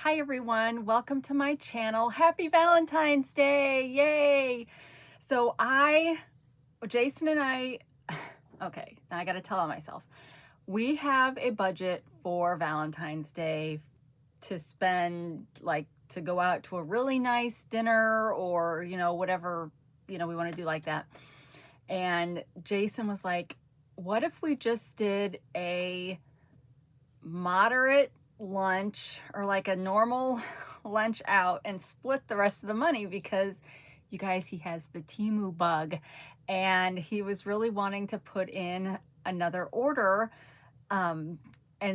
Hi everyone, welcome to my channel. Happy Valentine's Day, yay! So Jason and I, okay, now I gotta tell on myself. We have a budget for Valentine's Day to spend, like to go out to a really nice dinner or, whatever, we wanna do like that. And Jason was like, what if we just did a moderate lunch or like a normal lunch out and split the rest of the money, because you guys, he has the Temu bug and he was really wanting to put in another order, and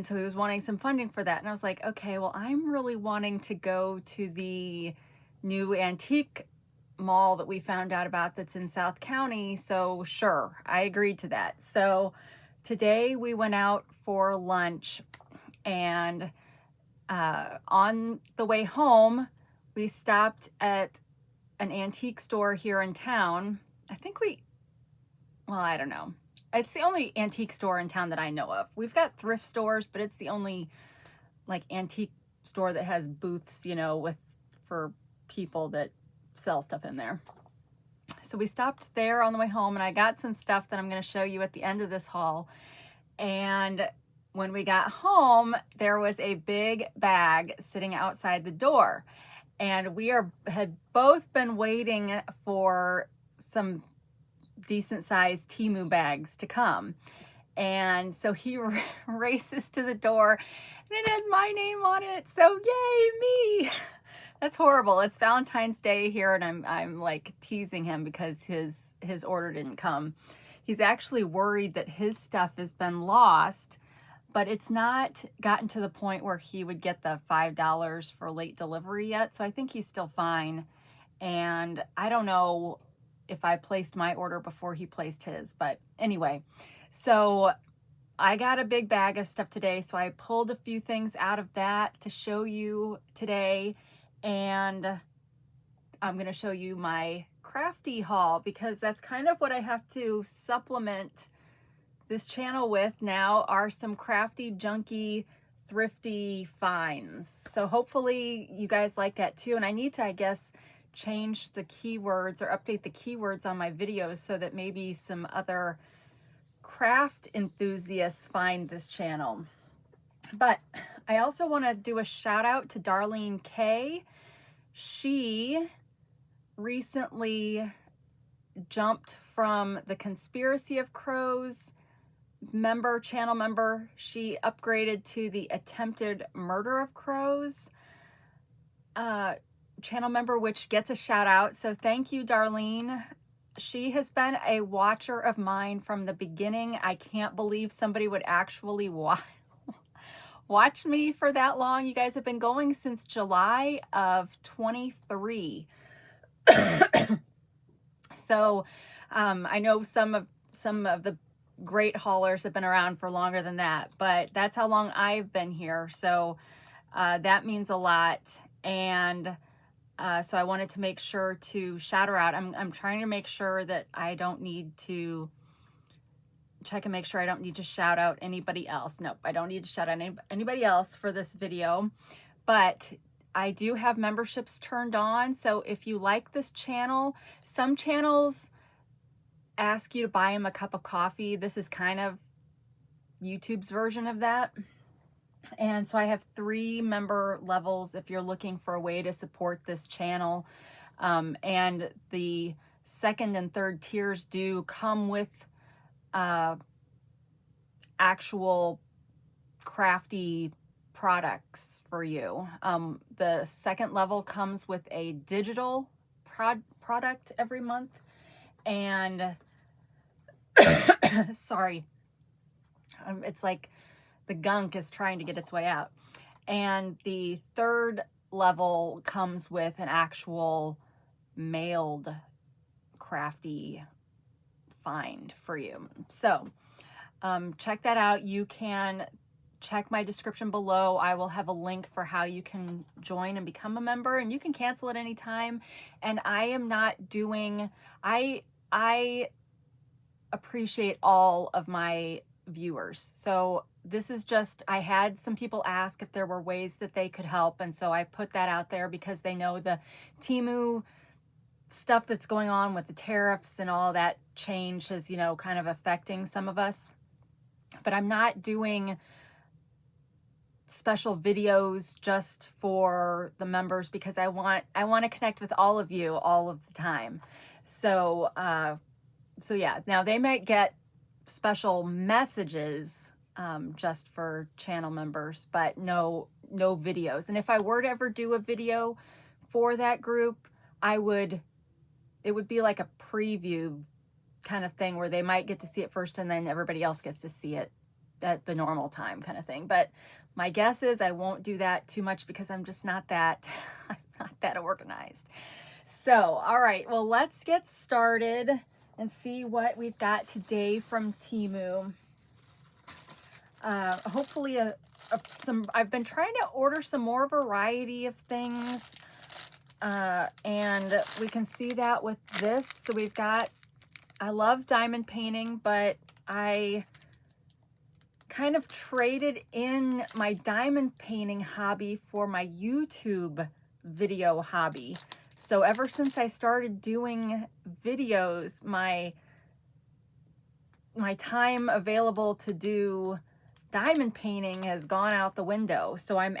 so he was wanting some funding for that. And I was like, okay, well, I'm really wanting to go to the new antique mall that we found out about that's in South County, so sure, I agreed to that. So today we went out for lunch, and on the way home, we stopped at an antique store here in town. I don't know. It's the only antique store in town that I know of. We've got thrift stores, but it's the only like antique store that has booths, for people that sell stuff in there. So we stopped there on the way home, and I got some stuff that I'm going to show you at the end of this haul. And when we got home, there was a big bag sitting outside the door, and we had both been waiting for some decent sized Temu bags to come. And so he races to the door, and it had my name on it. So yay, me! That's horrible. It's Valentine's Day here, and I'm like teasing him because his order didn't come. He's actually worried that his stuff has been lost, but it's not gotten to the point where he would get the $5 for late delivery yet. So I think he's still fine. And I don't know if I placed my order before he placed his, but anyway. So I got a big bag of stuff today. So I pulled a few things out of that to show you today. And I'm going to show you my crafty haul, because that's kind of what I have to supplement this channel with now, are some crafty, junky, thrifty finds. So hopefully you guys like that too. And I need to, I guess, change the keywords or update the keywords on my videos so that maybe some other craft enthusiasts find this channel. But I also want to do a shout out to Darlene K. She recently jumped from the Conspiracy of Crows channel member. She upgraded to the Attempted Murder of Crows channel member, which gets a shout out. So thank you, Darlene. She has been a watcher of mine from the beginning. I can't believe somebody would actually watch me for that long. You guys have been going since July of 23. So I know some of the great haulers have been around for longer than that, but that's how long I've been here. So that means a lot. And so I wanted to make sure to shout her out. I'm trying to make sure that I don't need to check and make sure I don't need to shout out anybody else. Nope, I don't need to shout out anybody else for this video, but I do have memberships turned on. So if you like this channel, some channels ask you to buy them a cup of coffee. This is kind of YouTube's version of that. And so I have 3 member levels if you're looking for a way to support this channel. And the second and third tiers do come with actual crafty products for you. The second level comes with a digital product every month. And sorry, it's like the gunk is trying to get its way out. And the third level comes with an actual mailed crafty find for you. So check that out. You can check my description below. I will have a link for how you can join and become a member, and you can cancel at any time. And I am not doing, I appreciate all of my viewers. So this is just, I had some people ask if there were ways that they could help. And so I put that out there because they know the Temu stuff that's going on with the tariffs and all that change is, you know, kind of affecting some of us. But I'm not doing special videos just for the members because I want to connect with all of you all of the time. So yeah, now they might get special messages just for channel members, but no videos. And if I were to ever do a video for that group, it would be like a preview kind of thing where they might get to see it first and then everybody else gets to see it at the normal time kind of thing. But my guess is I won't do that too much because I'm just not that, I'm not that organized. So, all right, well, let's get started and see what we've got today from Temu. Hopefully I've been trying to order some more variety of things. And we can see that with this. So we've got, I love diamond painting, but I kind of traded in my diamond painting hobby for my YouTube video hobby. So ever since I started doing videos, my time available to do diamond painting has gone out the window. So I've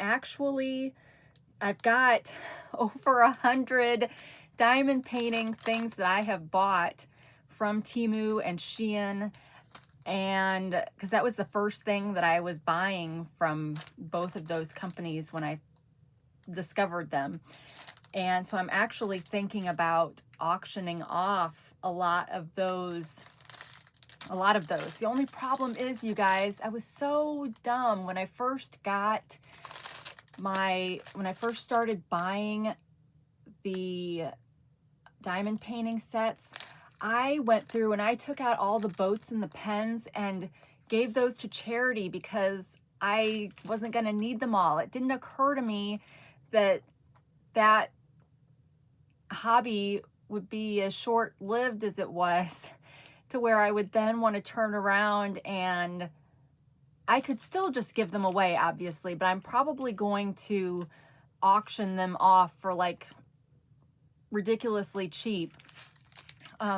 got over 100 diamond painting things that I have bought from Temu and Shein, and because that was the first thing that I was buying from both of those companies when I discovered them. And so I'm actually thinking about auctioning off a lot of those. The only problem is, you guys, I was so dumb when I first started buying the diamond painting sets. I went through and I took out all the boats and the pens and gave those to charity because I wasn't going to need them all. It didn't occur to me that that hobby would be as short-lived as it was, to where I would then want to turn around, and I could still just give them away, obviously, but I'm probably going to auction them off for like ridiculously cheap,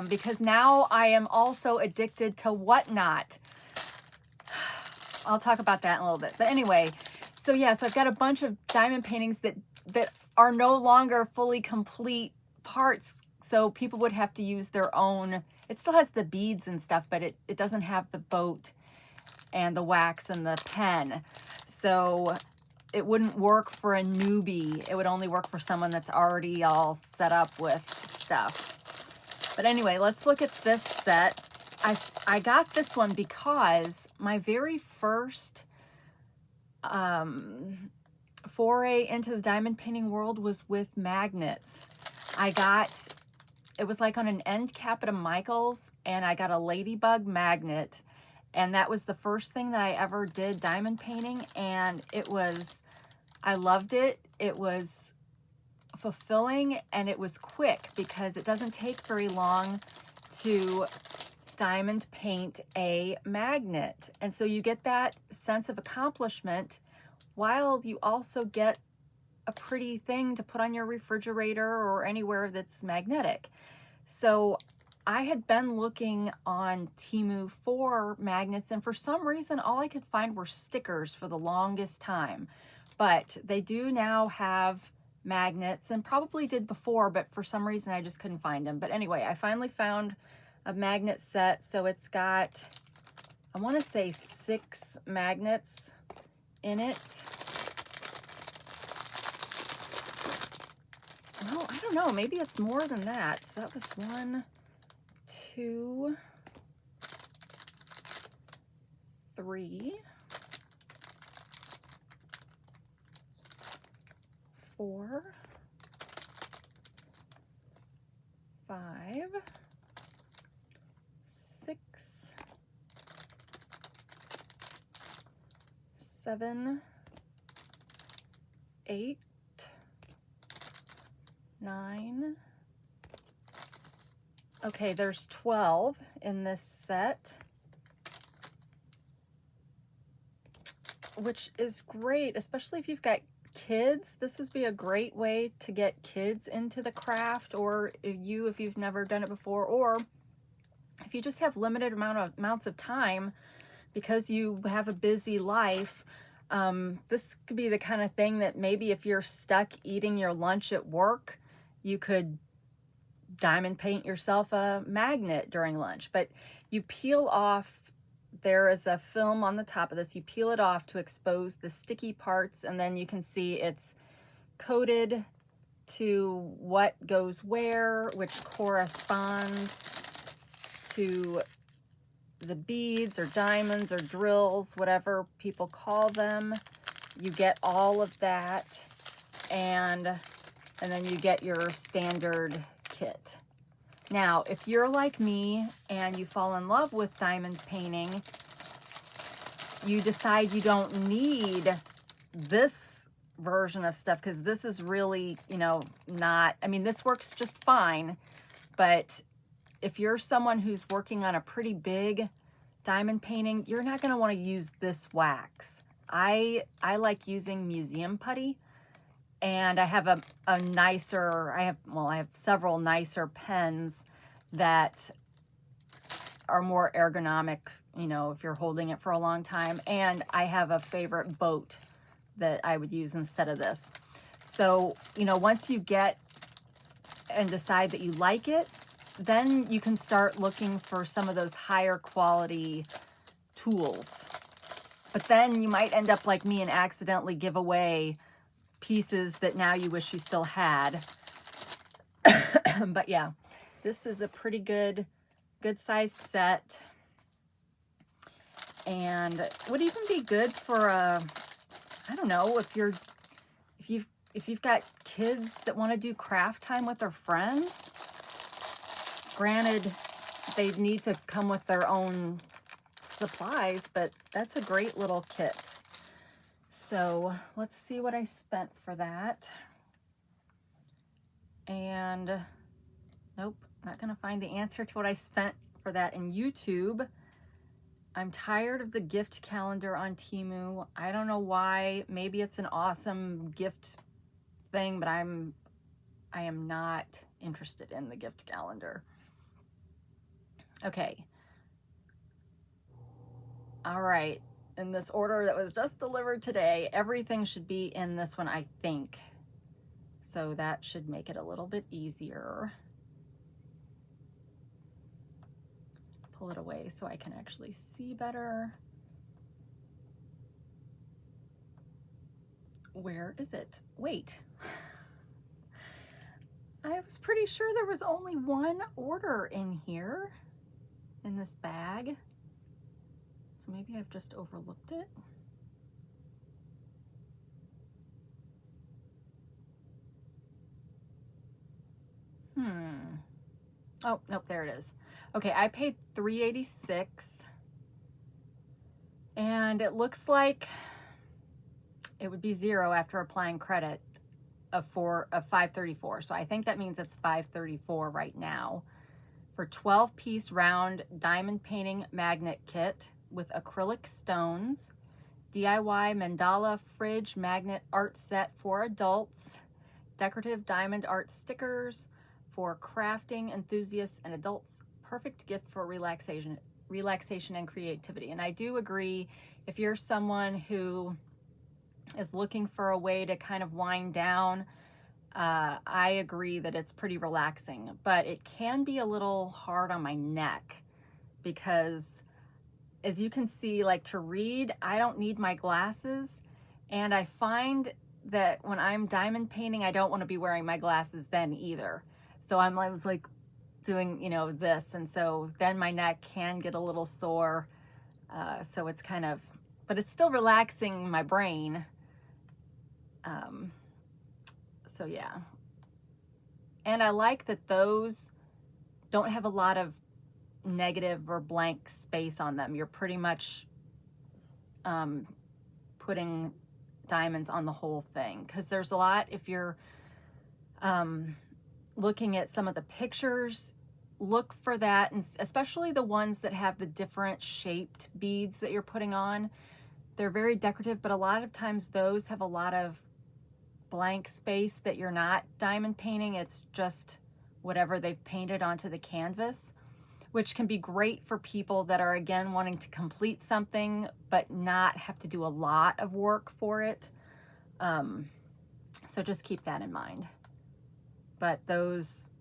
because now I am also addicted to Whatnot. I'll talk about that in a little bit. But anyway, so yeah, so I've got a bunch of diamond paintings that are no longer fully complete parts, so people would have to use their own. It still has the beads and stuff, but it doesn't have the boat and the wax and the pen. So it wouldn't work for a newbie. It would only work for someone that's already all set up with stuff. But anyway, let's look at this set. I got this one because my very first foray into the diamond painting world was with magnets. It was like on an end cap at a Michael's, and I got a ladybug magnet, and that was the first thing that I ever did diamond painting, and I loved it. It was fulfilling, and it was quick because it doesn't take very long to diamond paint a magnet. And so you get that sense of accomplishment while you also get a pretty thing to put on your refrigerator or anywhere that's magnetic. So I had been looking on Temu for magnets, and for some reason all I could find were stickers for the longest time. But they do now have magnets, and probably did before, but for some reason I just couldn't find them. But anyway, I finally found a magnet set. So it's got, I want to say 6 magnets in it. Well, I don't know, maybe it's more than that. So that was 1, 2, 3, 4, 5, 6, 7, 8, 9. Okay, there's 12 in this set. which is great, especially if you've got kids. This would be a great way to get kids into the craft, or if you've never done it before, or if you just have limited amounts of time because you have a busy life. This could be the kind of thing that maybe if you're stuck eating your lunch at work, you could diamond paint yourself a magnet during lunch. But you peel off, there is a film on the top of this, you peel it off to expose the sticky parts, and then you can see it's coded to what goes where, which corresponds to the beads or diamonds or drills, whatever people call them. You get all of that, and then you get your standard kit. Now, if you're like me and you fall in love with diamond painting, you decide you don't need this version of stuff because this is really, you know, not, I mean, this works just fine, but if you're someone who's working on a pretty big diamond painting, you're not going to want to use this wax. I like using museum putty, and I have a nicer, I have several nicer pens that are more ergonomic, you know, if you're holding it for a long time. And I have a favorite boat that I would use instead of this. So, you know, once you get and decide that you like it, then you can start looking for some of those higher quality tools. But then you might end up like me and accidentally give away pieces that now you wish you still had. But yeah, this is a pretty good size set, and would even be good for a, I don't know, if you've got kids that want to do craft time with their friends. Granted, they need to come with their own supplies, but that's a great little kit. So let's see what I spent for that. And nope, not gonna find the answer to what I spent for that in YouTube. I'm tired of the gift calendar on Temu. I don't know why. Maybe it's an awesome gift thing, but I am not interested in the gift calendar. Okay. All right. In this order that was just delivered today, everything should be in this one, I think. So that should make it a little bit easier. Pull it away so I can actually see better. Where is it? Wait. I was pretty sure there was only one order in here, in this bag. So maybe I've just overlooked it. Oh, nope, there it is. Okay, I paid $3.86, and it looks like it would be zero after applying credit of $534. So I think that means it's $534 right now for 12-piece round diamond painting magnet kit with acrylic stones, DIY mandala fridge magnet art set for adults, decorative diamond art stickers for crafting enthusiasts and adults, perfect gift for relaxation and creativity. And I do agree, if you're someone who is looking for a way to kind of wind down, I agree that it's pretty relaxing, but it can be a little hard on my neck because, as you can see, like to read, I don't need my glasses, and I find that when I'm diamond painting, I don't want to be wearing my glasses then either. So I was like doing, you know, this, and so then my neck can get a little sore. So it's kind of, but it's still relaxing my brain. So yeah. And I like that those don't have a lot of negative or blank space on them. You're pretty much putting diamonds on the whole thing, because there's a lot, if you're looking at some of the pictures, look for that, and especially the ones that have the different shaped beads that you're putting on. they're very decorative, but a lot of times those have a lot of blank space that you're not diamond painting. It's just whatever they've painted onto the canvas, which can be great for people that are, again, wanting to complete something but not have to do a lot of work for it. So just keep that in mind. But those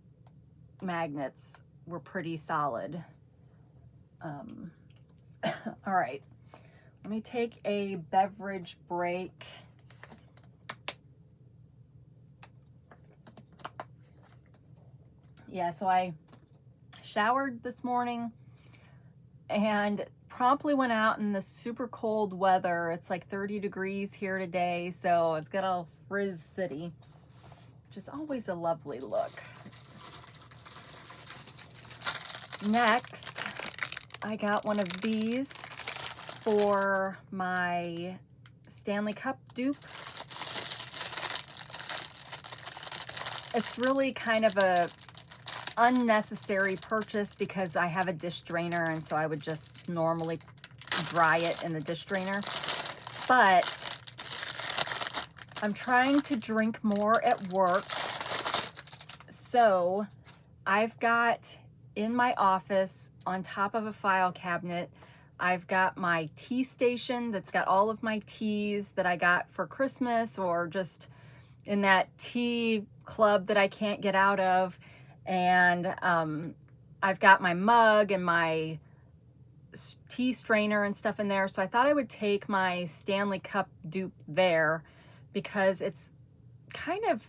magnets were pretty solid. All right, let me take a beverage break. Yeah, so I showered this morning and promptly went out in the super cold weather. It's like 30 degrees here today, so it's got a frizz city, which is always a lovely look. Next, I got one of these for my Stanley Cup dupe. It's really kind of a unnecessary purchase because I have a dish drainer, and so I would just normally dry it in the dish drainer. But I'm trying to drink more at work, so I've got in my office on top of a file cabinet, I've got my tea station that's got all of my teas that I got for Christmas or just in that tea club that I can't get out of. And I've got my mug and my tea strainer and stuff in there. So I thought I would take my Stanley Cup dupe there because it's kind of,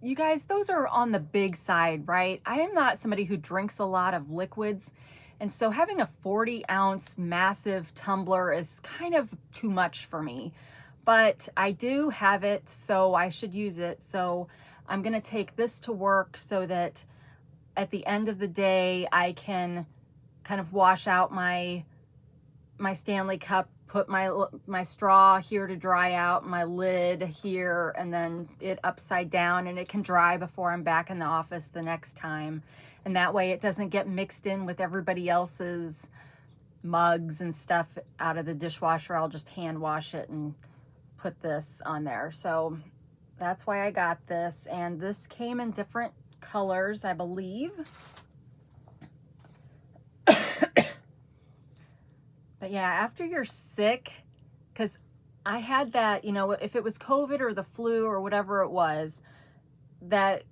you guys, those are on the big side, right? I am not somebody who drinks a lot of liquids. And so having a 40-ounce massive tumbler is kind of too much for me. But I do have it, so I should use it. So I'm going to take this to work so that at the end of the day, I can kind of wash out my Stanley Cup, put my straw here to dry out, my lid here, and then it upside down, and it can dry before I'm back in the office the next time. And that way it doesn't get mixed in with everybody else's mugs and stuff out of the dishwasher. I'll just hand wash it and put this on there. So that's why I got this, and this came in different colors, I believe. But yeah, after you're sick, because I had that, you know, if it was COVID or the flu or whatever it was, that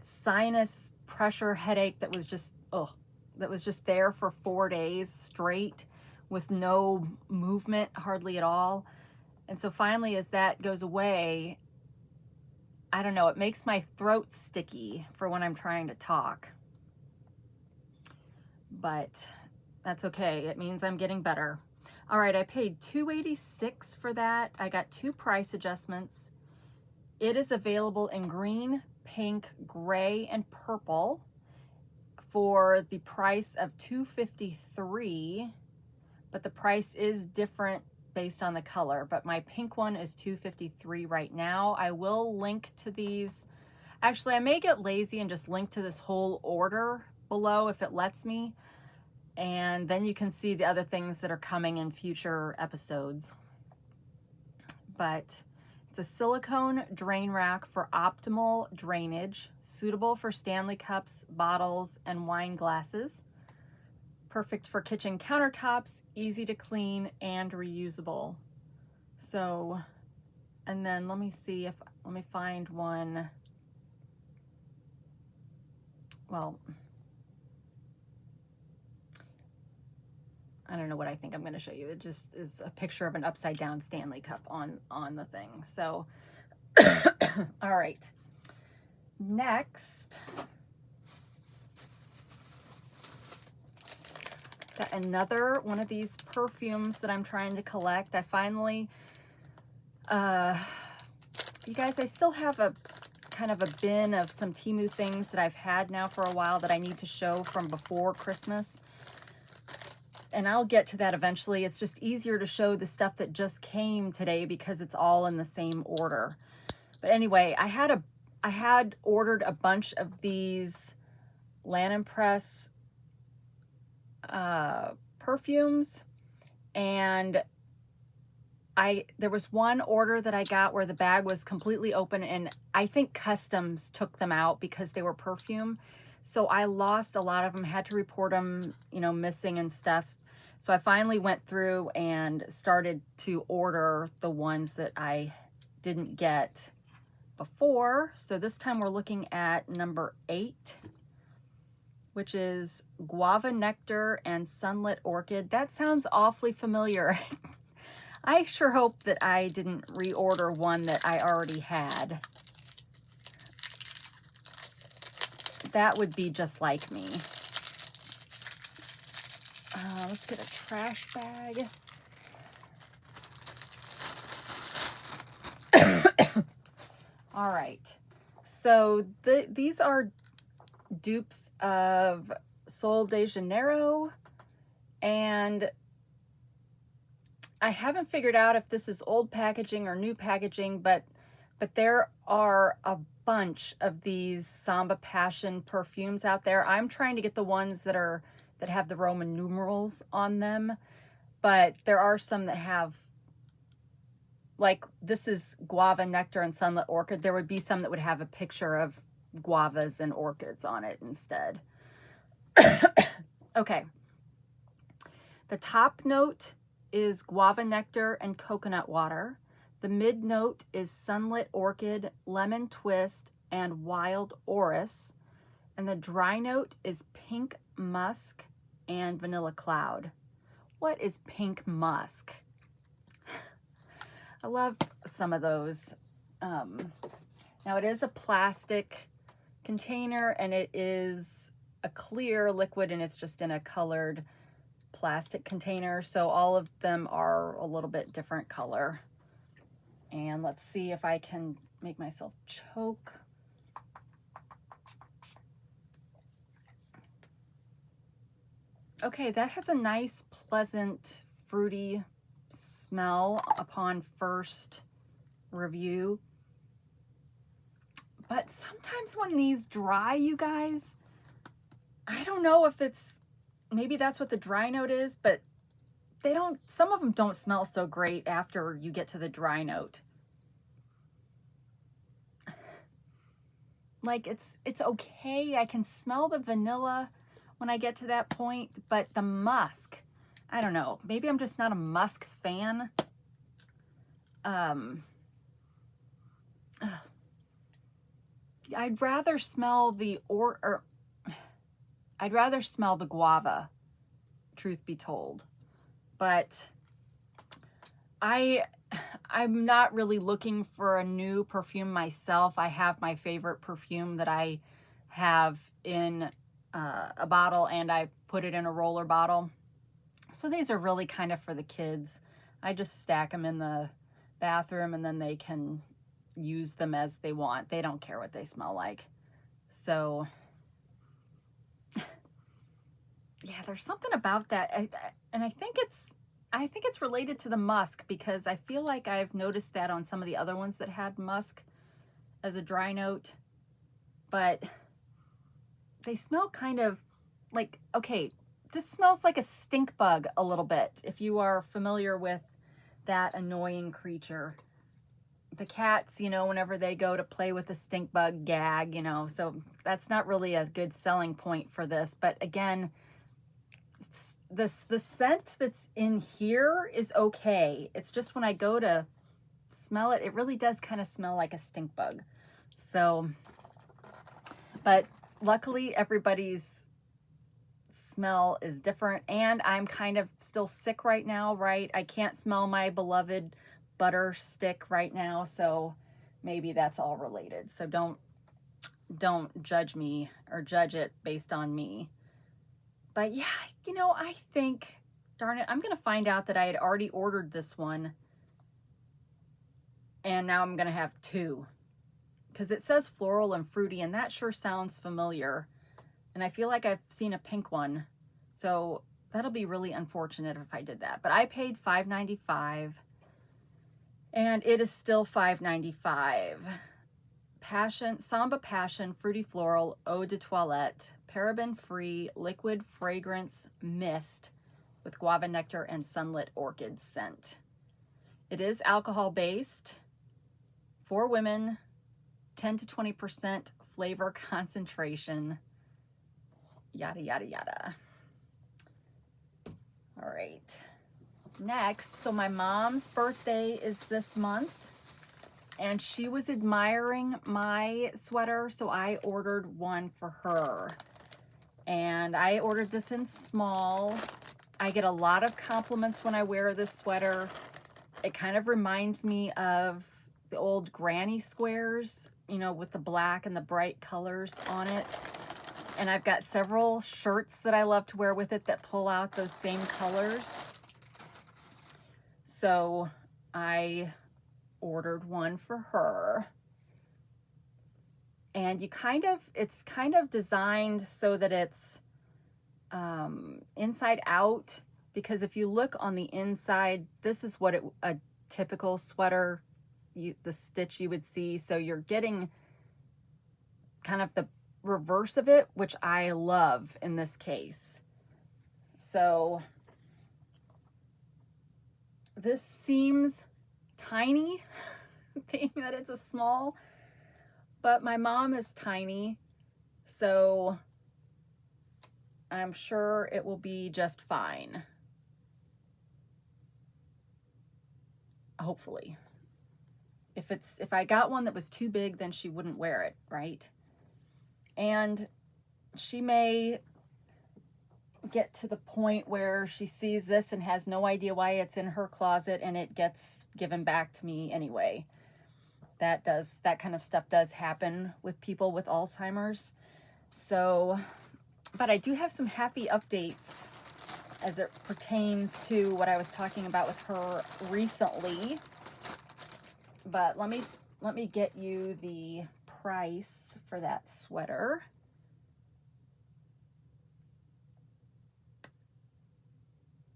sinus pressure headache that was just, that was just there for 4 days straight with no movement hardly at all. And so finally, as that goes away, I don't know, it makes my throat sticky for when I'm trying to talk. But that's okay. It means I'm getting better. All right, I paid $2.86 for that. I got 2 price adjustments. It is available in green, pink, gray, and purple for the price of $2.53, but the price is different based on the color. But my pink one is $2.53 right now. I will link to these. Actually, I may get lazy and just link to this whole order below if it lets me. And then you can see the other things that are coming in future episodes. But it's a silicone drain rack for optimal drainage, suitable for Stanley cups, bottles, and wine glasses. Perfect for kitchen countertops, easy to clean, and reusable. So, and then let me find one. Well, I don't know what I think I'm going to show you. It just is a picture of an upside down Stanley Cup on the thing. So, all right. Next, got another one of these perfumes that I'm trying to collect. I finally, you guys, I still have a kind of a bin of some Temu things that I've had now for a while that I need to show from before Christmas. And I'll get to that eventually. It's just easier to show the stuff that just came today because it's all in the same order. But anyway, I had ordered a bunch of these Lannon Press perfumes, and there was one order that I got where the bag was completely open, and I think customs took them out because they were perfume. So I lost a lot of them, had to report them, you know, missing and stuff. So I finally went through and started to order the ones that I didn't get before. So this time we're looking at number 8, which is Guava Nectar and Sunlit Orchid. That sounds awfully familiar. I sure hope that I didn't reorder one that I already had. That would be just like me. Let's get a trash bag. All right. So these are dupes of Sol de Janeiro, and I haven't figured out if this is old packaging or new packaging, but there are a bunch of these Samba Passion perfumes out there. I'm trying to get the ones that have the Roman numerals on them, but there are some that have, like, this is Guava Nectar and Sunlit Orchid. There would be some that would have a picture of guavas and orchids on it instead. Okay. The top note is Guava Nectar and Coconut Water. The mid note is Sunlit Orchid, Lemon Twist, and Wild Orris. And the dry note is Pink Musk and Vanilla Cloud. What is Pink Musk? I love some of those. Now it is a plastic container, and it is a clear liquid, and it's just in a colored plastic container. So all of them are a little bit different color. And let's see if I can make myself choke. Okay, that has a nice, pleasant, fruity smell upon first review. But sometimes when these dry, you guys, I don't know if it's, maybe that's what the dry note is, but they don't, some of them don't smell so great after you get to the dry note. Like, it's okay. I can smell the vanilla when I get to that point, but the musk, I don't know. Maybe I'm just not a musk fan. I'd rather smell I'd rather smell the guava, truth be told. But I'm not really looking for a new perfume myself. I have my favorite perfume that I have in a bottle, and I put it in a roller bottle. So these are really kind of for the kids. I just stack them in the bathroom, and then they can use them as they want. They don't care what they smell like. So yeah, there's something about that. And I think it's related to the musk, because I feel like I've noticed that on some of the other ones that had musk as a dry note. But they smell kind of like, okay, this smells like a stink bug a little bit, if you are familiar with that annoying creature. The cats, you know, whenever they go to play with the stink bug, gag, you know, so that's not really a good selling point for this. But again, the scent that's in here is okay. It's just when I go to smell it, it really does kind of smell like a stink bug. So, but luckily everybody's smell is different, and I'm kind of still sick right now, right? I can't smell my beloved butter stick right now, so maybe that's all related. So don't judge me or judge it based on me. But yeah, you know, I think, darn it, I'm gonna find out that I had already ordered this one, and now I'm gonna have 2, because it says floral and fruity, and that sure sounds familiar, and I feel like I've seen a pink one, so that'll be really unfortunate if I did that. But I paid $5.95, and it is still $5.95. Samba Passion Fruity Floral Eau de Toilette, paraben-free liquid fragrance mist with guava nectar and sunlit orchid scent. It is alcohol based for women, 10 to 20% flavor concentration, yada, yada, yada. All right. Next, so my mom's birthday is this month, and she was admiring my sweater, so I ordered one for her. And I ordered this in small. I get a lot of compliments when I wear this sweater. It kind of reminds me of the old granny squares, you know, with the black and the bright colors on it. And I've got several shirts that I love to wear with it that pull out those same colors. So I ordered one for her. And it's kind of designed so that it's inside out, because if you look on the inside, this is what a typical sweater, the stitch you would see. So you're getting kind of the reverse of it, which I love in this case. So this seems tiny, being that it's a small, but my mom is tiny, so I'm sure it will be just fine. Hopefully. If I got one that was too big, then she wouldn't wear it, right? And she may get to the point where she sees this and has no idea why it's in her closet, and it gets given back to me anyway. That kind of stuff does happen with people with Alzheimer's. So, but I do have some happy updates as it pertains to what I was talking about with her recently. But let me get you the price for that sweater.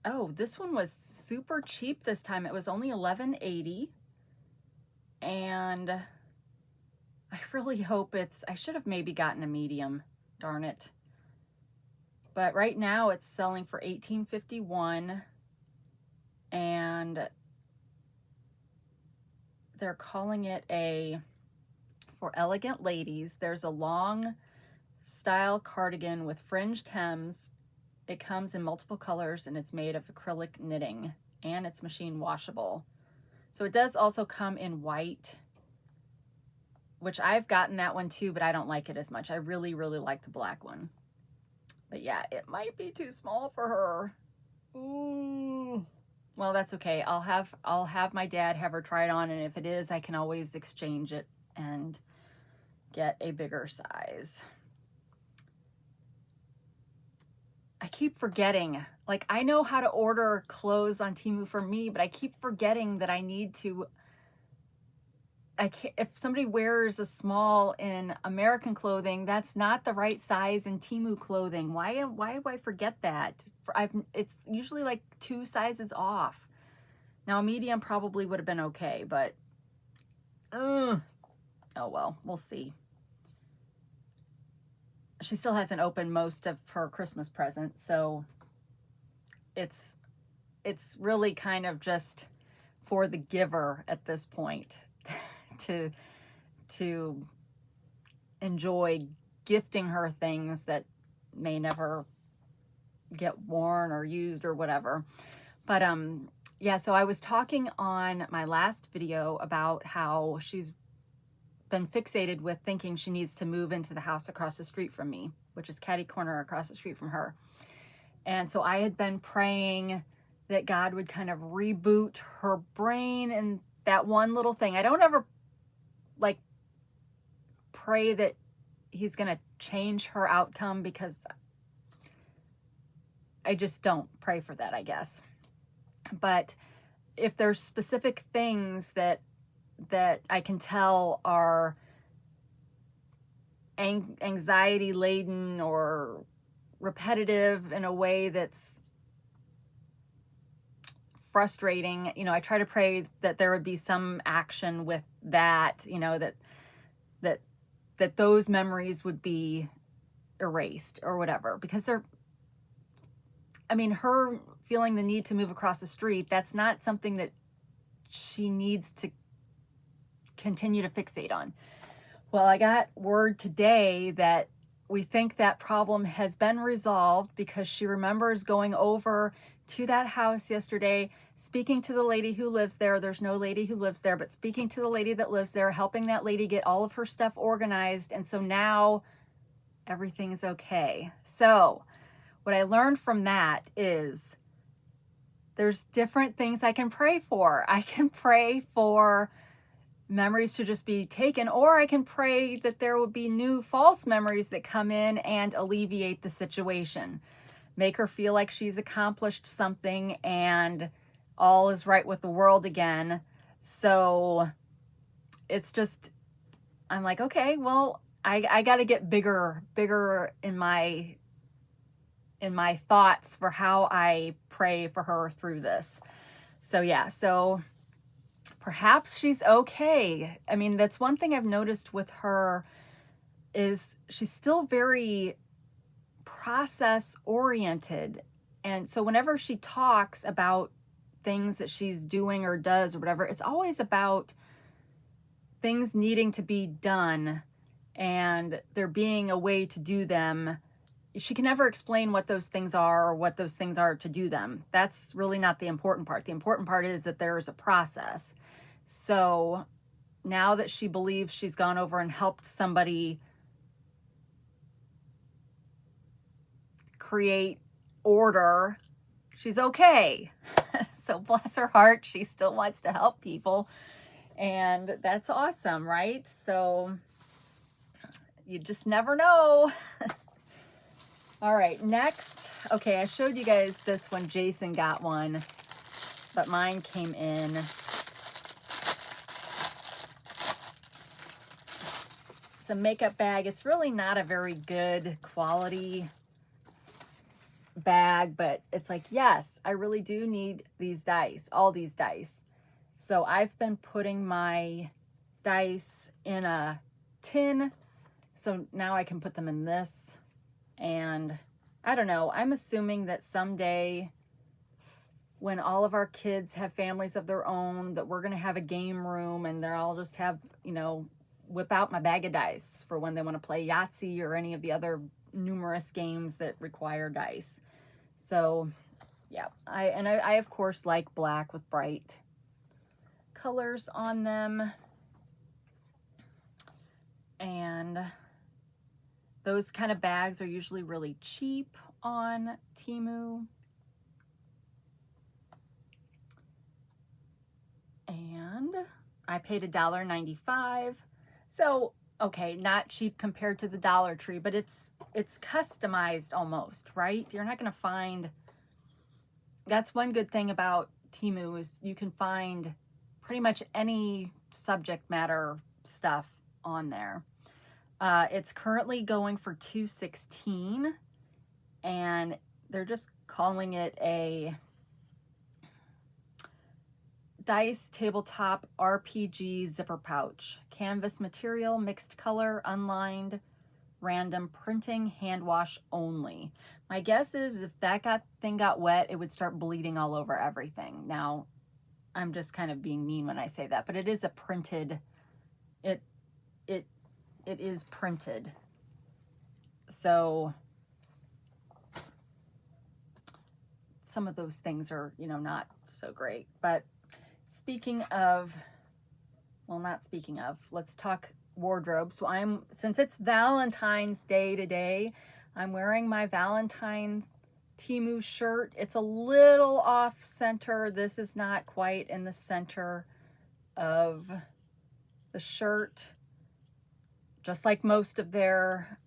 Oh, this one was super cheap this time. It was only $11.80. And I really hope I should have maybe gotten a medium, darn it. But right now it's selling for $18.51, and they're calling it for elegant ladies. There's a long style cardigan with fringed hems. It comes in multiple colors, and it's made of acrylic knitting, and it's machine washable. So it does also come in white, which I've gotten that one too, but I don't like it as much. I really, really like the black one. But yeah, it might be too small for her. Ooh. Well, that's okay. I'll have my dad have her try it on, and if it is, I can always exchange it and get a bigger size. I keep forgetting. Like, I know how to order clothes on Temu for me, but I keep forgetting that I need to. If somebody wears a small in American clothing, that's not the right size in Temu clothing. Why do I forget that? It's usually like 2 sizes off. Now, a medium probably would have been okay, but oh well, we'll see. She still hasn't opened most of her Christmas present, so it's really kind of just for the giver at this point to enjoy gifting her things that may never get worn or used or whatever. But yeah, so I was talking on my last video about how she's been fixated with thinking she needs to move into the house across the street from me, which is catty corner across the street from her. And so I had been praying that God would kind of reboot her brain and that one little thing. I don't ever like pray that he's going to change her outcome, because I just don't pray for that, I guess. But if there's specific things that I can tell are anxiety laden or repetitive in a way that's frustrating, you know, I try to pray that there would be some action with that, you know, that those memories would be erased or whatever, because her feeling the need to move across the street, that's not something that she needs to continue to fixate on. Well, I got word today that we think that problem has been resolved because she remembers going over to that house yesterday, speaking to the lady who lives there. There's no lady who lives there, but speaking to the lady that lives there, helping that lady get all of her stuff organized. And so now everything's okay. So what I learned from that is there's different things I can pray for. I can pray for memories to just be taken, or I can pray that there will be new false memories that come in and alleviate the situation. Make her feel like she's accomplished something and all is right with the world again. So it's just, I'm like, okay, well, I got to get bigger in my thoughts for how I pray for her through this. So yeah, so perhaps she's okay. I mean, that's one thing I've noticed with her is she's still very process oriented. And so whenever she talks about things that she's doing or does or whatever, it's always about things needing to be done and there being a way to do them. She can never explain what those things are or what those things are to do them. That's really not the important part. The important part is that there's a process. So now that she believes she's gone over and helped somebody create order, she's okay. So bless her heart, she still wants to help people. And that's awesome, right? So you just never know. All right, next. Okay, I showed you guys this one. Jason got one, but mine came in. It's a makeup bag. It's really not a very good quality bag, but it's like, yes, I really do need these dice, all these dice. So I've been putting my dice in a tin, so now I can put them in this. And I don't know, I'm assuming that someday when all of our kids have families of their own, that we're going to have a game room and they'll just have, you know, whip out my bag of dice for when they want to play Yahtzee or any of the other numerous games that require dice. So yeah, I of course like black with bright colors on them. And those kind of bags are usually really cheap on Temu. And I paid $1.95. So, okay, not cheap compared to the Dollar Tree, but it's customized almost, right? You're not going to find, that's one good thing about Temu is you can find pretty much any subject matter stuff on there. It's currently going for $2.16 and they're just calling it a Dice Tabletop RPG zipper pouch. Canvas material, mixed color, unlined, random printing, hand wash only. My guess is if that thing got wet, it would start bleeding all over everything. Now, I'm just kind of being mean when I say that, but it is a printed, it is printed. So some of those things are, you know, not so great. But speaking of, well, not speaking of, let's talk wardrobe. So since it's Valentine's Day today, I'm wearing my Valentine's Temu shirt. It's a little off center. This is not quite in the center of the shirt, just like most of their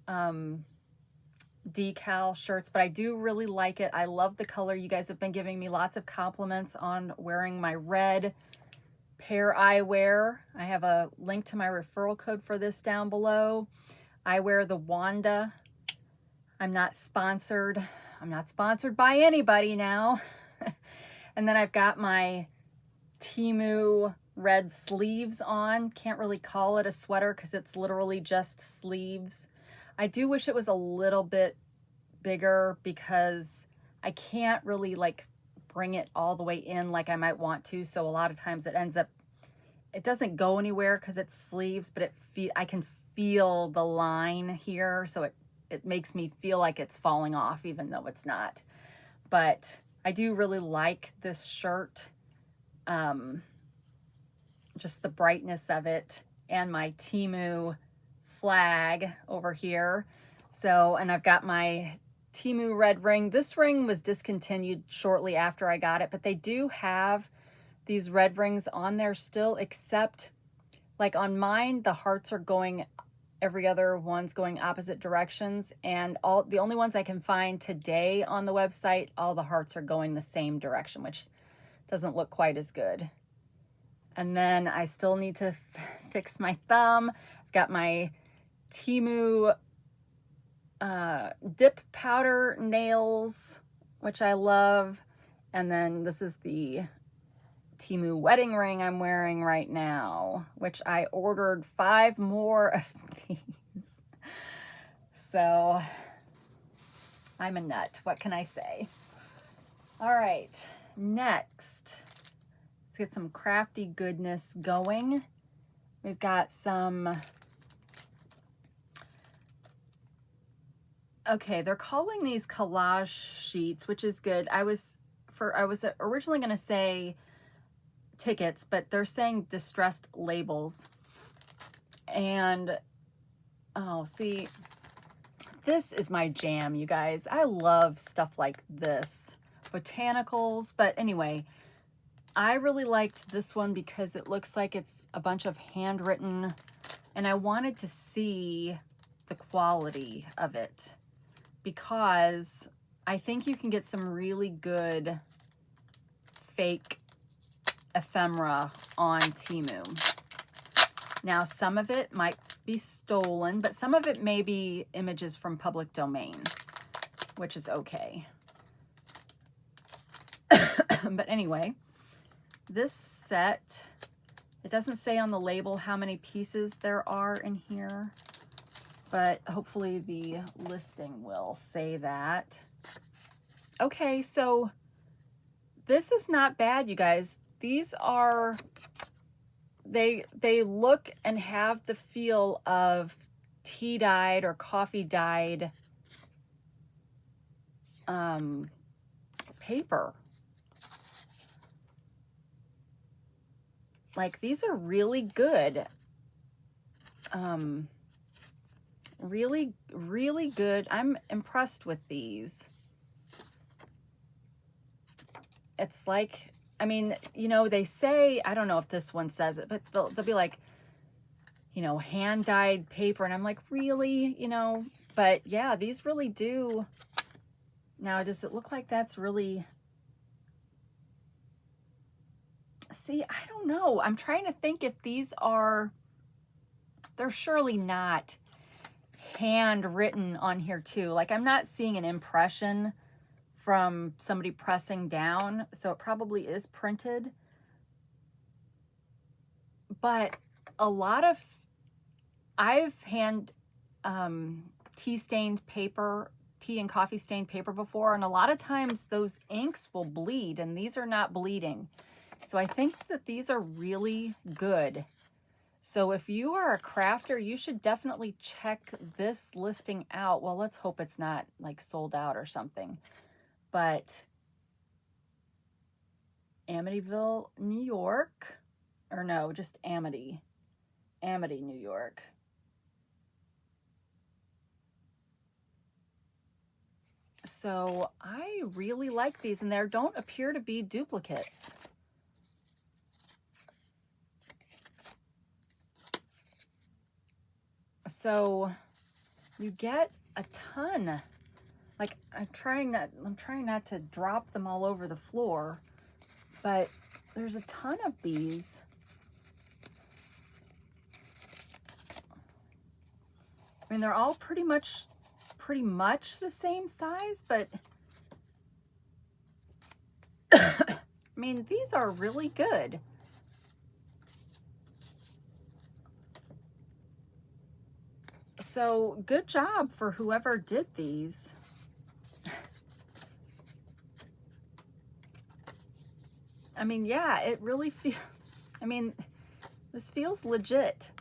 decal shirts, but I do really like it. I love the color. You guys have been giving me lots of compliments on wearing my red Pair Eyewear. I have a link to my referral code for this down below. I wear the Wanda. I'm not sponsored. I'm not sponsored by anybody now. And then I've got my Temu red sleeves on. Can't really call it a sweater because it's literally just sleeves. I do wish it was a little bit bigger because I can't really like bring it all the way in like I might want to. So a lot of times it ends up, it doesn't go anywhere because it's sleeves, but I can feel the line here. So it makes me feel like it's falling off even though it's not. But I do really like this shirt. Just the brightness of it, and my Temu flag over here. So, and I've got my Temu red ring. This ring was discontinued shortly after I got it, but they do have these red rings on there still, except like on mine, the hearts are going, every other one's going opposite directions, and the only ones I can find today on the website, all the hearts are going the same direction, which doesn't look quite as good. And then I still need to fix my thumb. I've got my Temu dip powder nails, which I love. And then this is the Temu wedding ring I'm wearing right now, which I ordered 5 more of these. So I'm a nut. What can I say? All right, next. Let's get some crafty goodness going. We've got some, okay, they're calling these collage sheets, which is good. I was originally going to say tickets, but they're saying distressed labels. And, oh, see, this is my jam, you guys. I love stuff like this. Botanicals, but anyway, I really liked this one because it looks like it's a bunch of handwritten, and I wanted to see the quality of it because I think you can get some really good fake ephemera on Temu. Now, some of it might be stolen, but some of it may be images from public domain, which is okay. But anyway, this set, it doesn't say on the label how many pieces there are in here, but hopefully the listing will say that. Okay, so this is not bad, you guys. These are, they look and have the feel of tea dyed or coffee dyed paper. Like, these are really good. Really, really good. I'm impressed with these. It's like, I mean, you know, they say, I don't know if this one says it, but they'll be like, you know, hand-dyed paper. And I'm like, really? You know, but yeah, these really do. Now, does it look like that's really... See, I don't know. I'm trying to think if these are... They're surely not handwritten on here too. Like, I'm not seeing an impression from somebody pressing down, so it probably is printed. But a lot of... I've hand tea stained paper, tea and coffee stained paper before, and a lot of times those inks will bleed, and these are not bleeding. So I think that these are really good. So if you are a crafter, you should definitely check this listing out. Well, let's hope it's not like sold out or something. But Amityville, New York, or no, just Amity, New York. So I really like these, and there don't appear to be duplicates. So you get a ton. Like, I'm trying not to drop them all over the floor, but there's a ton of these. I mean, they're all pretty much the same size, but I mean, these are really good. So good job for whoever did these. I mean, yeah, it really feels, I mean, this feels legit.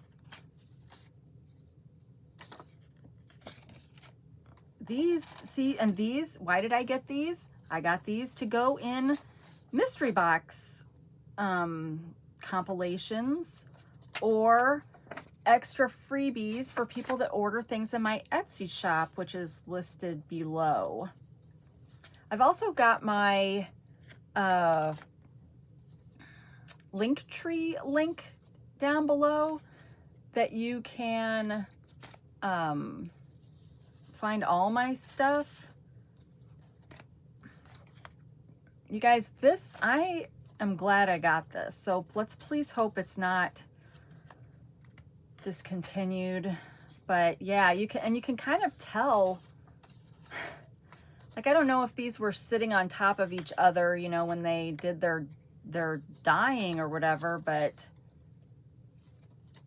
These, see, and these, why did I get these? I got these to go in mystery box compilations or extra freebies for people that order things in my Etsy shop, which is listed below. I've also got my Linktree link down below that you can find all my stuff. You guys, this, I am glad I got this. So let's please hope it's not discontinued. But yeah, you can kind of tell, like, I don't know if these were sitting on top of each other, you know, when they did their dyeing or whatever, but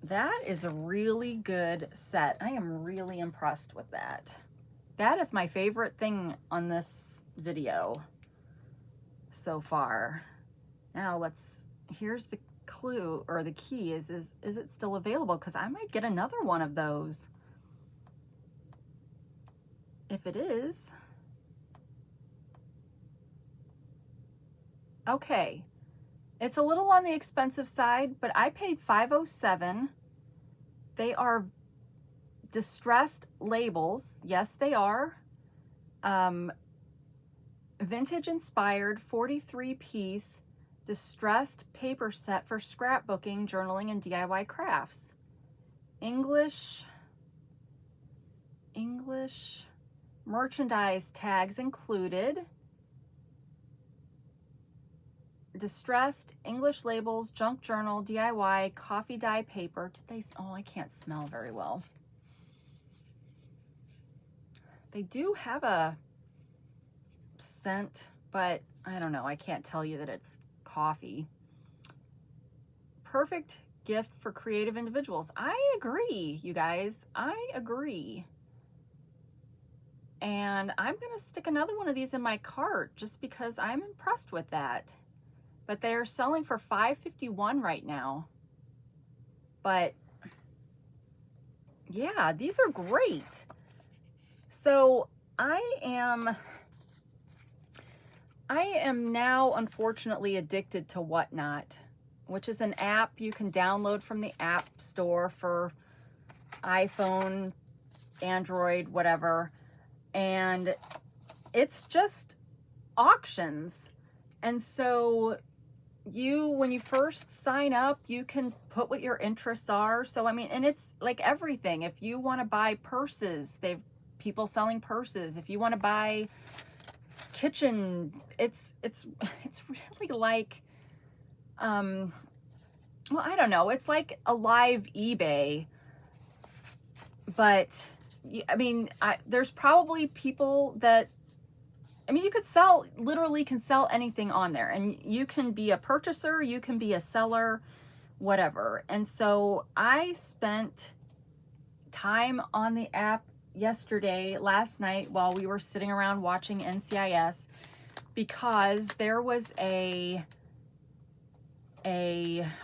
that is a really good set. I am really impressed with that. That is my favorite thing on this video so far. Now here's the clue, or the key is it still available? Because I might get another one of those. If it is. Okay. It's a little on the expensive side, but I paid $5.07. They are distressed labels. Yes, they are. Vintage inspired 43-piece distressed paper set for scrapbooking, journaling, and DIY crafts. English merchandise tags included. Distressed English labels, junk journal, DIY, coffee dye paper. Did they, oh, I can't smell very well. They do have a scent, but I don't know. I can't tell you that it's coffee. Perfect gift for creative individuals. I agree, you guys. I agree. And I'm going to stick another one of these in my cart just because I'm impressed with that. But they're selling for $5.51 right now. But yeah, these are great. So I am now unfortunately addicted to Whatnot, which is an app you can download from the App Store for iPhone, Android, whatever. And it's just auctions. And so when you first sign up, you can put what your interests are. So, I mean, and it's like everything. If you want to buy purses, they've people selling purses. If you want to buy kitchen, it's really like, well, I don't know. It's like a live eBay, but I mean, there's probably people that, I mean, you could literally can sell anything on there, and you can be a purchaser, you can be a seller, whatever. And so I spent time on the app last night while we were sitting around watching NCIS, because there was a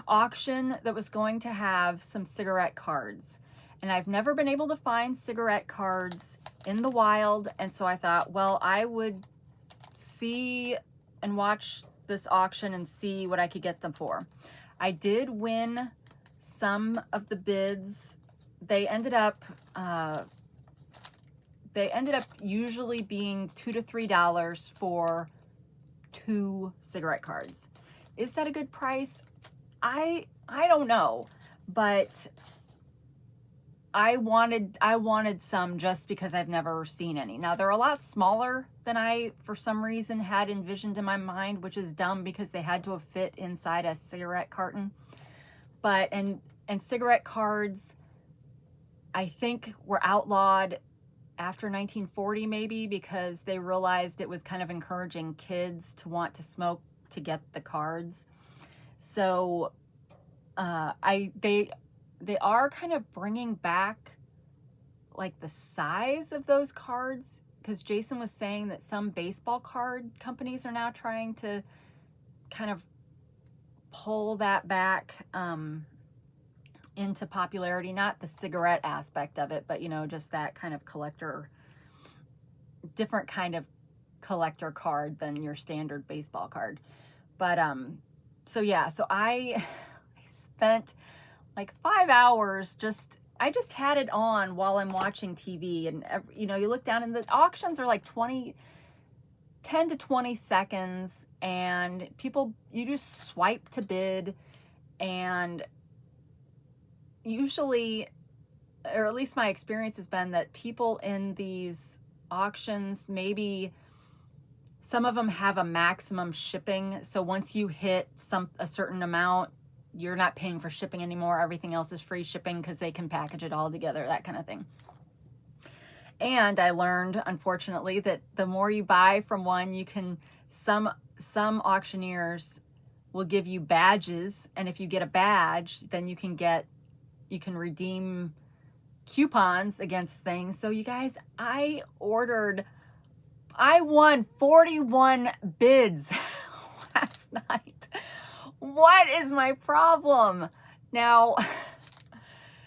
auction that was going to have some cigarette cards. And I've never been able to find cigarette cards in the wild. And so I thought, well, I would see and watch this auction and see what I could get them for. I did win some of the bids. They ended up usually being $2 to $3 for 2 cigarette cards. Is that a good price? I don't know, but I wanted some just because I've never seen any. Now, they're a lot smaller than I, for some reason, had envisioned in my mind, which is dumb because they had to have fit inside a cigarette carton. But, and cigarette cards, I think, were outlawed after 1940 maybe, because they realized it was kind of encouraging kids to want to smoke to get the cards. So they are kind of bringing back like the size of those cards, because Jason was saying that some baseball card companies are now trying to kind of pull that back into popularity, not the cigarette aspect of it, but, you know, just that kind of collector, different kind of collector card than your standard baseball card. But so yeah, so I spent like 5 hours I just had it on while I'm watching TV, and you know, you look down and the auctions are like 10 to 20 seconds, and people, you just swipe to bid, and usually, or at least my experience has been, that people in these auctions, maybe some of them have a maximum shipping. So once you hit a certain amount, you're not paying for shipping anymore. Everything else is free shipping because they can package it all together, that kind of thing. And I learned, unfortunately, that the more you buy from one, you can, some auctioneers will give you badges, and if you get a badge, then you can redeem coupons against things. So you guys, I won 41 bids last night. What is my problem? Now,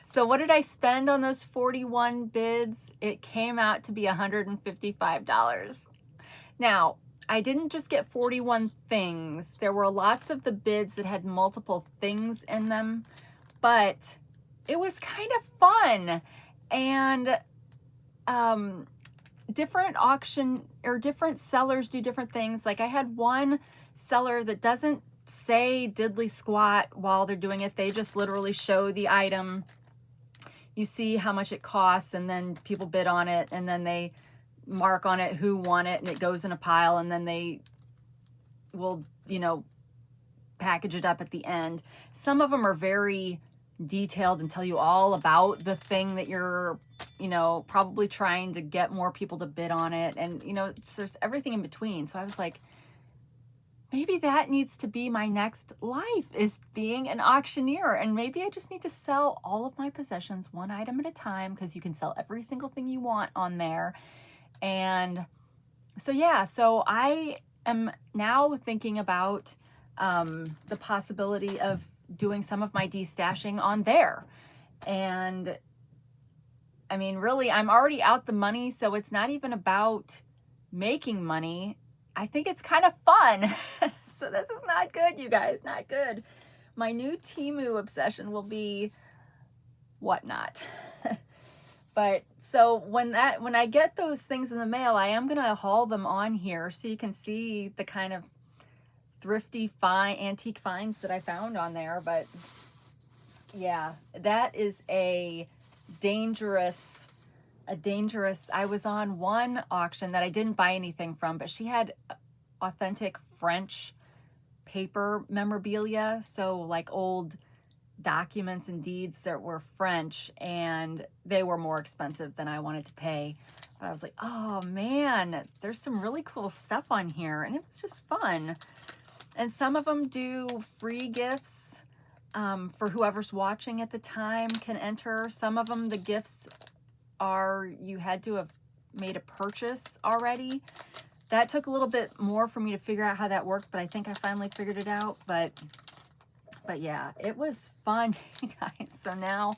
so what did I spend on those 41 bids? It came out to be $155. Now, I didn't just get 41 things. There were lots of the bids that had multiple things in them, but it was kind of fun. And different auction or different sellers do different things. Like I had one seller that doesn't say diddly squat while they're doing it. They just literally show the item. You see how much it costs, and then people bid on it, and then they mark on it who won it, and it goes in a pile, and then they will, you know, package it up at the end. Some of them are very detailed and tell you all about the thing that you're, you know, probably trying to get more people to bid on it. And, you know, there's everything in between. So I was like, maybe that needs to be my next life, is being an auctioneer. And maybe I just need to sell all of my possessions one item at a time, because you can sell every single thing you want on there. And so, yeah, so I am now thinking about the possibility of doing some of my destashing on there. And I mean, really, I'm already out the money, so it's not even about making money. I think it's kind of fun. So this is not good, you guys, not good. My new Temu obsession will be whatnot. But so when I get those things in the mail, I am gonna haul them on here so you can see the kind of thrifty, fine, antique finds that I found on there. But yeah, that is a dangerous, I was on one auction that I didn't buy anything from, but she had authentic French paper memorabilia. So like old documents and deeds that were French, and they were more expensive than I wanted to pay. But I was like, oh man, there's some really cool stuff on here. And it was just fun. And some of them do free gifts for whoever's watching at the time can enter. Some of them, the gifts are, you had to have made a purchase already. That took a little bit more for me to figure out how that worked, but I think I finally figured it out. But yeah, it was fun, guys. So now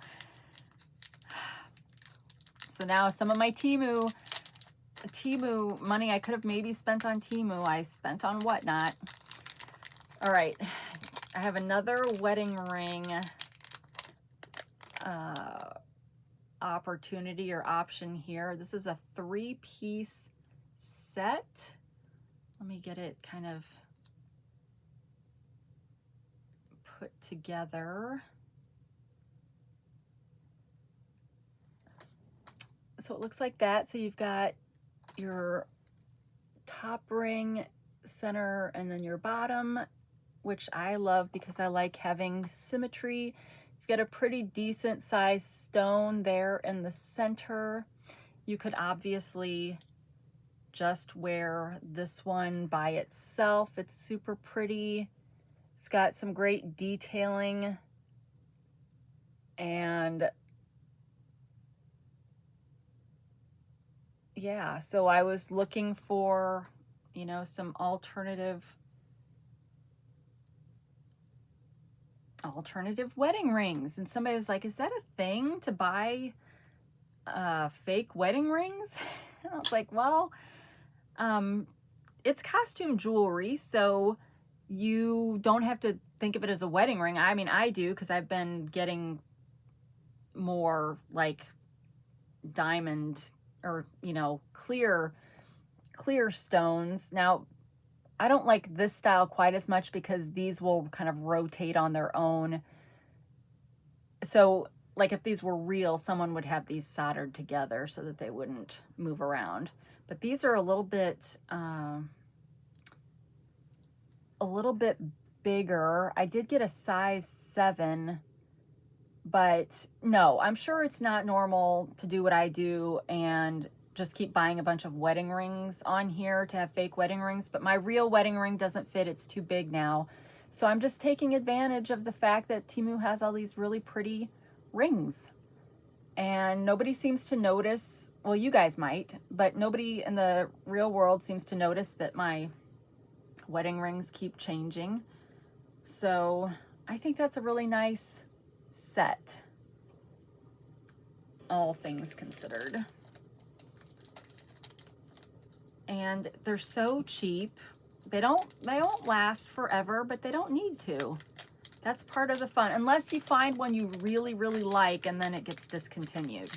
some of my Temu money I could have maybe spent on Temu, I spent on whatnot. All right, I have another wedding ring opportunity or option here. This is a 3-piece set. Let me get it kind of put together. So it looks like that. So you've got your top ring, center, and then your bottom, which I love because I like having symmetry. You've got a pretty decent sized stone there in the center. You could obviously just wear this one by itself. It's super pretty. It's got some great detailing, and yeah, so I was looking for, you know, some alternative alternative wedding rings. And somebody was like, is that a thing to buy fake wedding rings? And I was like, well, it's costume jewelry, so you don't have to think of it as a wedding ring. I mean, I do, because I've been getting more like diamond or, you know, clear stones. Now, I don't like this style quite as much because these will kind of rotate on their own. So like if these were real, someone would have these soldered together so that they wouldn't move around. But these are a little bit bigger. I did get a size 7, but no, I'm sure it's not normal to do what I do and just keep buying a bunch of wedding rings on here to have fake wedding rings. But my real wedding ring doesn't fit. It's too big now. So I'm just taking advantage of the fact that Temu has all these really pretty rings. And nobody seems to notice. Well, you guys might, but nobody in the real world seems to notice that my wedding rings keep changing. So I think that's a really nice set, all things considered. And they're so cheap. They don't last forever, but they don't need to. That's part of the fun, unless you find one you really, really like and then it gets discontinued.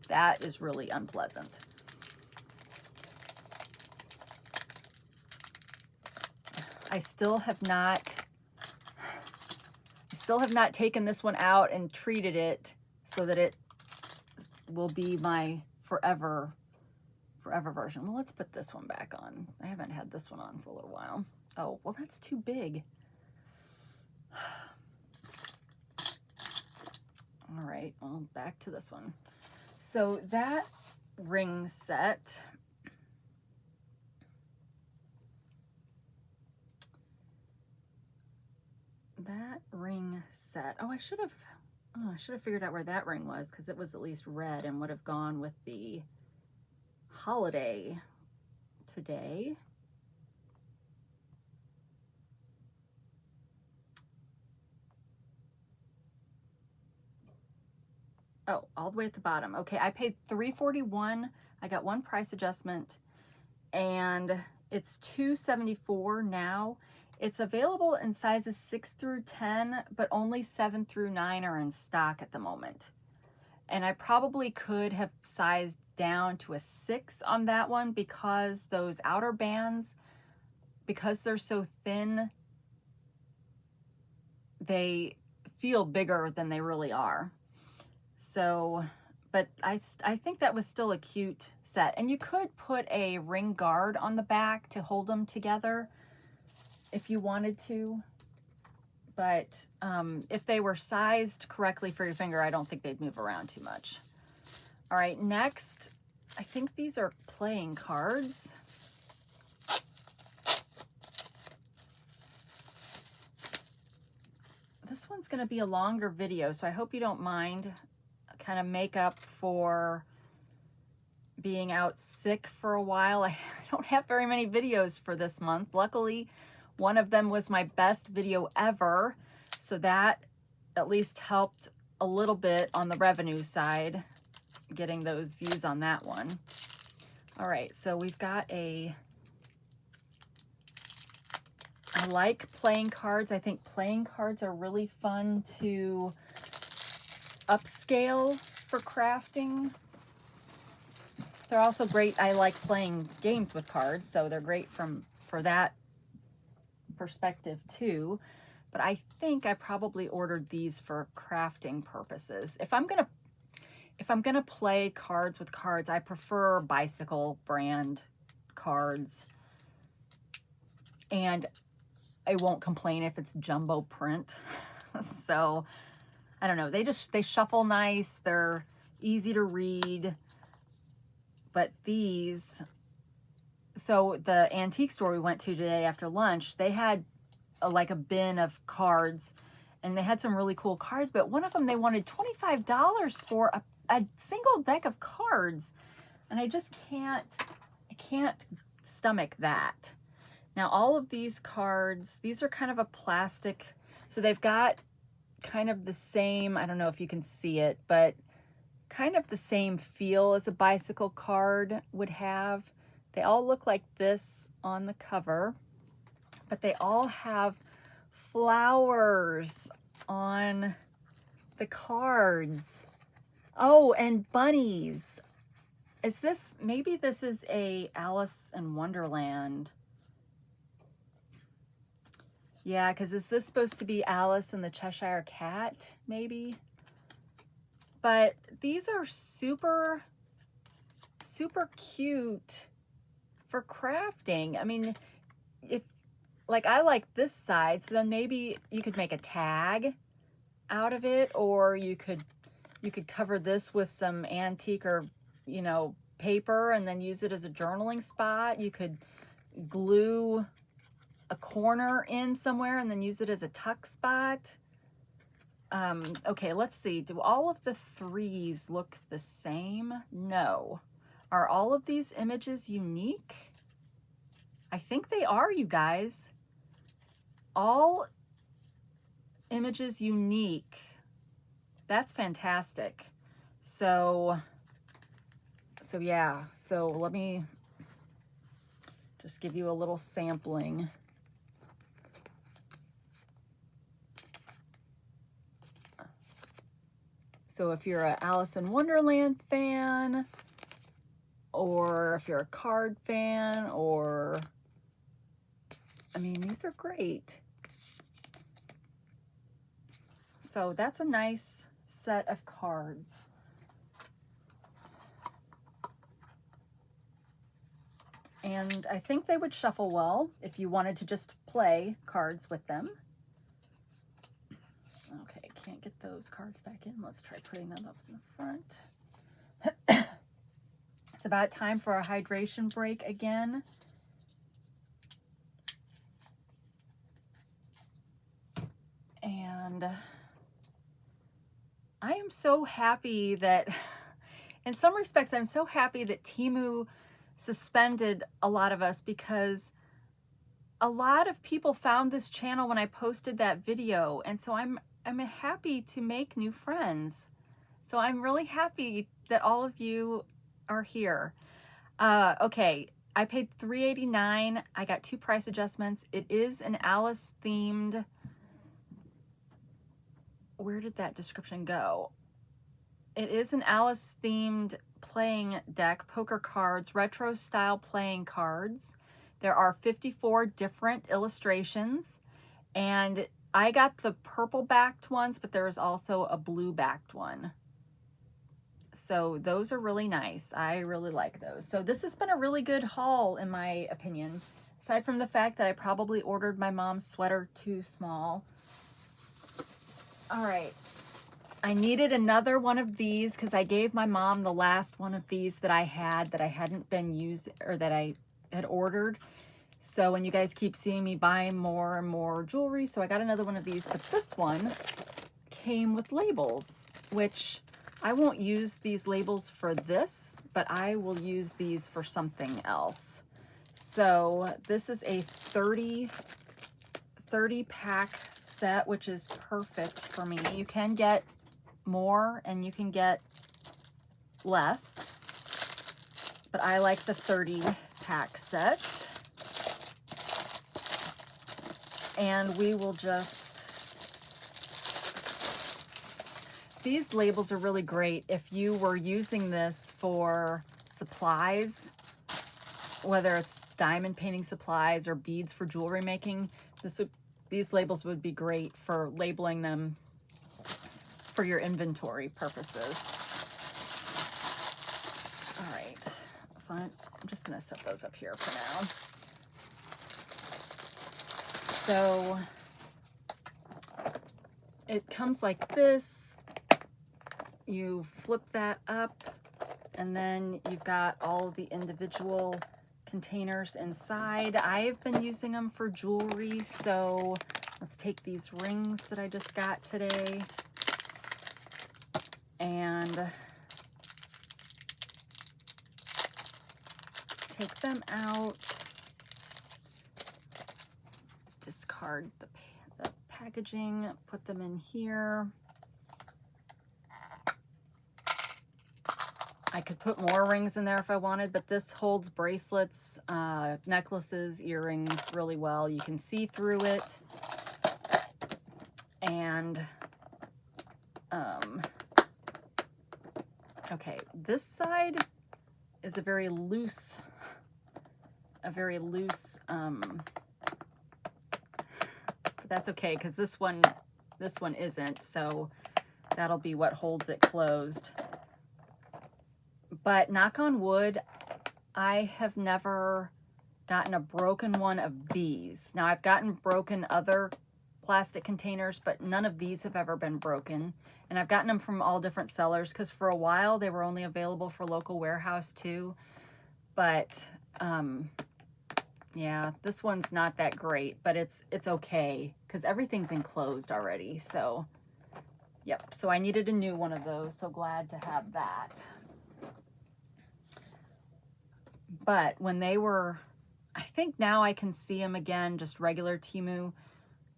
That is really unpleasant. I still have not taken this one out and treated it so that it will be my forever version. Well, let's put this one back on. I haven't had this one on for a little while. Oh, well, that's too big. All right, well, back to this one. So that ring set, oh, I should have figured out where that ring was, because it was at least red and would have gone with the holiday today. Oh, all the way at the bottom. Okay, I paid $341. I got one price adjustment, and it's $274 now. It's available in sizes 6 through 10, but only 7 through 9 are in stock at the moment. And I probably could have sized down to a 6 on that one, because those outer bands, because they're so thin, they feel bigger than they really are. So, but I think that was still a cute set. And you could put a ring guard on the back to hold them together if you wanted to. But if they were sized correctly for your finger, I don't think they'd move around too much. All right, next, I think these are playing cards. This one's going to be a longer video, so I hope you don't mind. Kind of make up for being out sick for a while. I don't have very many videos for this month. Luckily, one of them was my best video ever, so that at least helped a little bit on the revenue side, getting those views on that one. All right, so we've got I like playing cards. I think playing cards are really fun to upscale for crafting. They're also great. I like playing games with cards, so they're great for that perspective too. But I think I probably ordered these for crafting purposes. If I'm gonna play cards with cards, I prefer Bicycle brand cards, and I won't complain if it's jumbo print. So I don't know, they shuffle nice, they're easy to read. But these, so the antique store we went to today after lunch, they had like a bin of cards, and they had some really cool cards, but one of them they wanted $25 for a single deck of cards, and I just can't stomach that. Now all of these cards, these are kind of a plastic, so they've got kind of the same, I don't know if you can see it, but kind of the same feel as a bicycle card would have. They all look like this on the cover, but they all have flowers on the cards. Oh, and bunnies. Is this, maybe this is a Alice in Wonderland. Yeah, because is this supposed to be Alice and the Cheshire Cat, maybe? But these are super, super cute for crafting. I mean, if, like, I like this side, so then maybe you could make a tag out of it, or you could cover this with some antique or, you know, paper and then use it as a journaling spot. You could glue a corner in somewhere and then use it as a tuck spot. Okay, let's see. Do all of the threes look the same? No. Are all of these images unique? I think they are, you guys. All images unique. That's fantastic. So yeah, so let me just give you a little sampling. So if you're an Alice in Wonderland fan, or if you're a card fan, or, I mean, these are great. So that's a nice set of cards. And I think they would shuffle well if you wanted to just play cards with them. Okay, can't get those cards back in. Let's try putting them up in the front. It's about time for a hydration break again. And I am so happy that, in some respects, I'm so happy that Temu suspended a lot of us, because a lot of people found this channel when I posted that video, and so I'm happy to make new friends. So I'm really happy that all of you are here. Okay, I paid $3.89. I got 2 price adjustments. It is an Alice themed. Where did that description go? It is an Alice themed playing deck, poker cards, retro style playing cards. There are 54 different illustrations, and I got the purple backed ones, but there is also a blue backed one. So those are really nice. I really like those. So this has been a really good haul, in my opinion, aside from the fact that I probably ordered my mom's sweater too small. All right. I needed another one of these because I gave my mom the last one of these that I hadn't been used, or that I had ordered. So when you guys keep seeing me buy more and more jewelry, so I got another one of these, but this one came with labels, which I won't use these labels for this, but I will use these for something else. So this is a 30 pack set, which is perfect for me. You can get more and you can get less, but I like the 30 pack set. And we will just, these labels are really great if you were using this for supplies, whether it's diamond painting supplies or beads for jewelry making. These labels would be great for labeling them for your inventory purposes. All right, so I'm just gonna set those up here for now. So it comes like this. You flip that up, and then you've got all the individual containers inside. I've been using them for jewelry, so let's take these rings that I just got today and take them out. Discard the packaging, put them in here. I could put more rings in there if I wanted, but this holds bracelets, necklaces, earrings really well. You can see through it. And, okay, this side is a very loose, but that's okay, because this one isn't, so that'll be what holds it closed. But knock on wood, I have never gotten a broken one of these. Now, I've gotten broken other plastic containers, but none of these have ever been broken. And I've gotten them from all different sellers, because for a while they were only available for local warehouse too. But yeah, this one's not that great, but it's okay, because everything's enclosed already. So yep, so I needed a new one of those, so glad to have that. But when they were, I think now I can see them again, just regular Temu.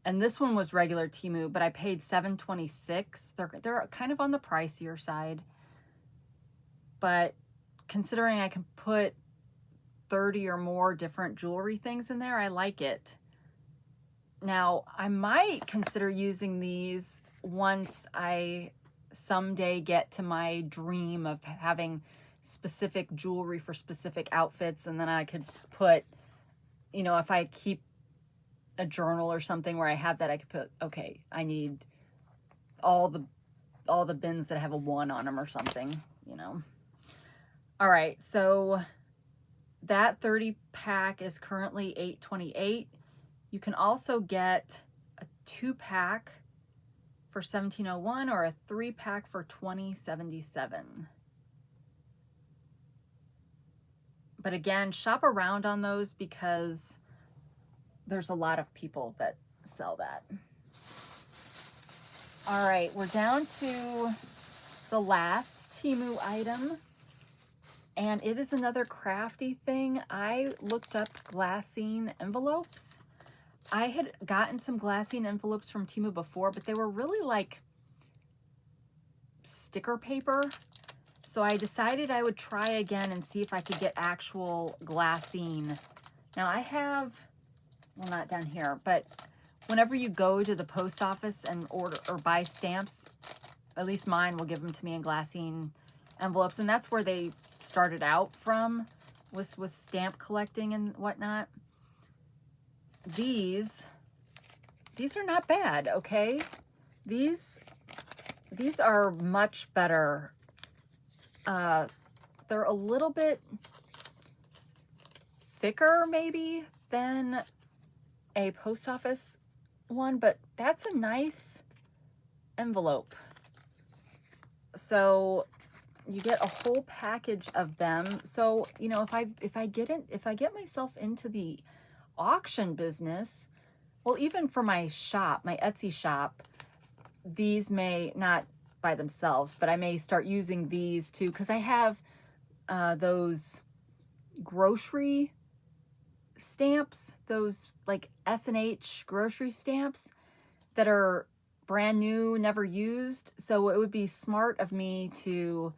And this one was regular Temu, but I paid $7.26. They're kind of on the pricier side. But considering I can put 30 or more different jewelry things in there, I like it. Now, I might consider using these once I someday get to my dream of having specific jewelry for specific outfits, and then I could put, you know, if I keep a journal or something where I have that, I could put, okay, I need all the bins that have a 1 on them or something, you know. All right, so that 30 pack is currently $8.28. You can also get a 2-pack for $17.01 or a 3-pack for $20.77. But again, shop around on those, because there's a lot of people that sell that. All right, we're down to the last Temu item, and it is another crafty thing. I looked up Glassine envelopes. I had gotten some Glassine envelopes from Temu before, but they were really like sticker paper. So I decided I would try again and see if I could get actual Glassine. Now I have, well, not down here, but whenever you go to the post office and order or buy stamps, at least mine will give them to me in Glassine envelopes. And that's where they started out from, was with stamp collecting and whatnot. These are not bad, okay? These are much better. They're a little bit thicker maybe than a post office one, but that's a nice envelope. So you get a whole package of them. So, you know, if I get myself into the auction business, well, even for my shop, my Etsy shop, these may not by themselves, but I may start using these too, because I have those grocery stamps, those like S&H grocery stamps that are brand new, never used. So it would be smart of me to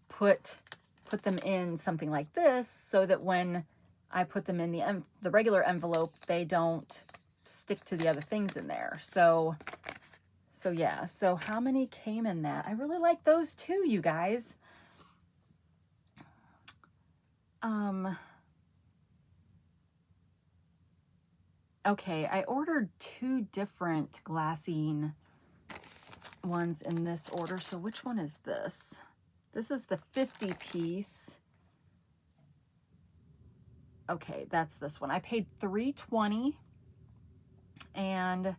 put them in something like this, so that when I put them in the regular envelope, they don't stick to the other things in there. So yeah, so how many came in that? I really like those too, you guys. Okay, I ordered 2 different Glassine ones in this order. So which one is this? This is the 50 piece. Okay, that's this one. I paid $3.20 and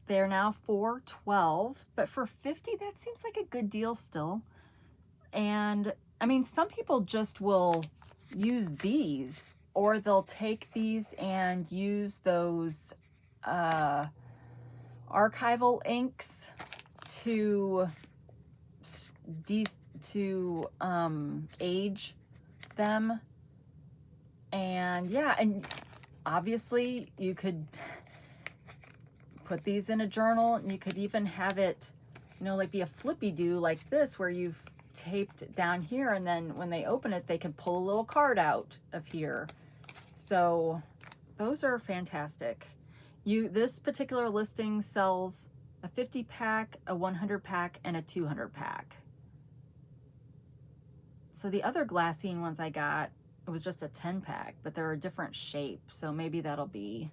they're now $4.12, but for $50, that seems like a good deal still. And I mean, some people just will use these, or they'll take these and use those archival inks to age them. And yeah, and obviously you could put these in a journal, and you could even have it, you know, like be a flippy do like this, where you've taped down here, and then when they open it, they can pull a little card out of here. So those are fantastic. This particular listing sells a 50 pack, a 100 pack, and a 200 pack. So the other Glassine ones I got, it was just a 10 pack, but they're a different shape. So maybe that'll be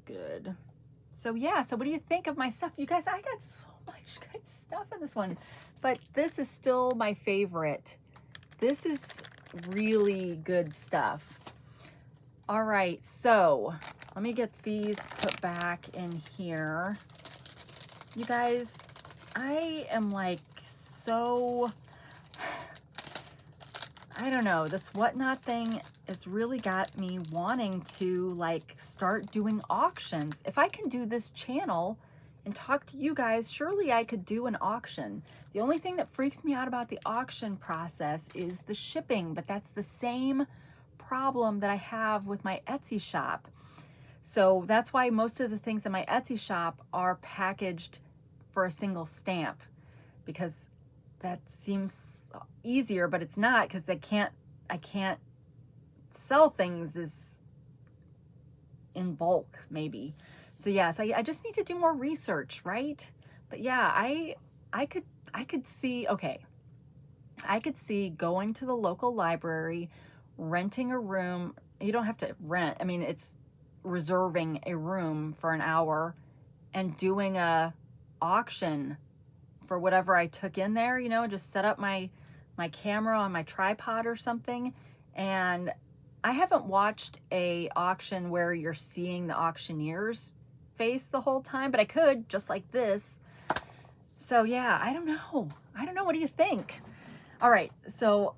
good. So yeah, so what do you think of my stuff? You guys, I got so much good stuff in this one, but this is still my favorite. This is really good stuff. All right, so let me get these put back in here. You guys, I am like so, I don't know, this Whatnot thing has really got me wanting to like start doing auctions. If I can do this channel and talk to you guys, surely I could do an auction. The only thing that freaks me out about the auction process is the shipping, but that's the same problem that I have with my Etsy shop. So that's why most of the things in my Etsy shop are packaged for a single stamp, because that seems easier, but it's not, because I can't sell things as in bulk maybe. So yeah, so I just need to do more research, right? But yeah, I could see, okay, I could see going to the local library, renting a room. You don't have to rent, I mean, it's reserving a room for an hour and doing a auction for whatever I took in there, you know, just set up my camera on my tripod or something. And I haven't watched a auction where you're seeing the auctioneer's face the whole time, but I could, just like this. So yeah, I don't know. What do you think? All right, so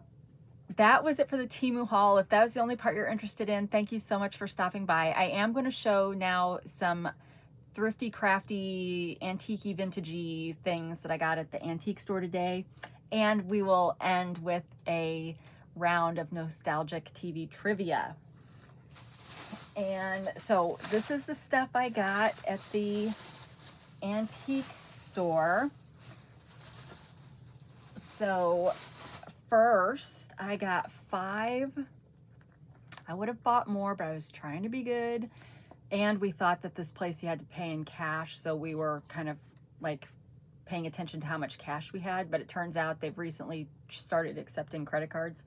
that was it for the Temu haul. If that was the only part you're interested in, thank you so much for stopping by. I am going to show now some thrifty, crafty, antique-y, vintage-y things that I got at the antique store today. And we will end with a round of nostalgic TV trivia. And so this is the stuff I got at the antique store. So first I got 5. I would have bought more, but I was trying to be good. And we thought that this place you had to pay in cash, so we were kind of like paying attention to how much cash we had, but it turns out they've recently started accepting credit cards.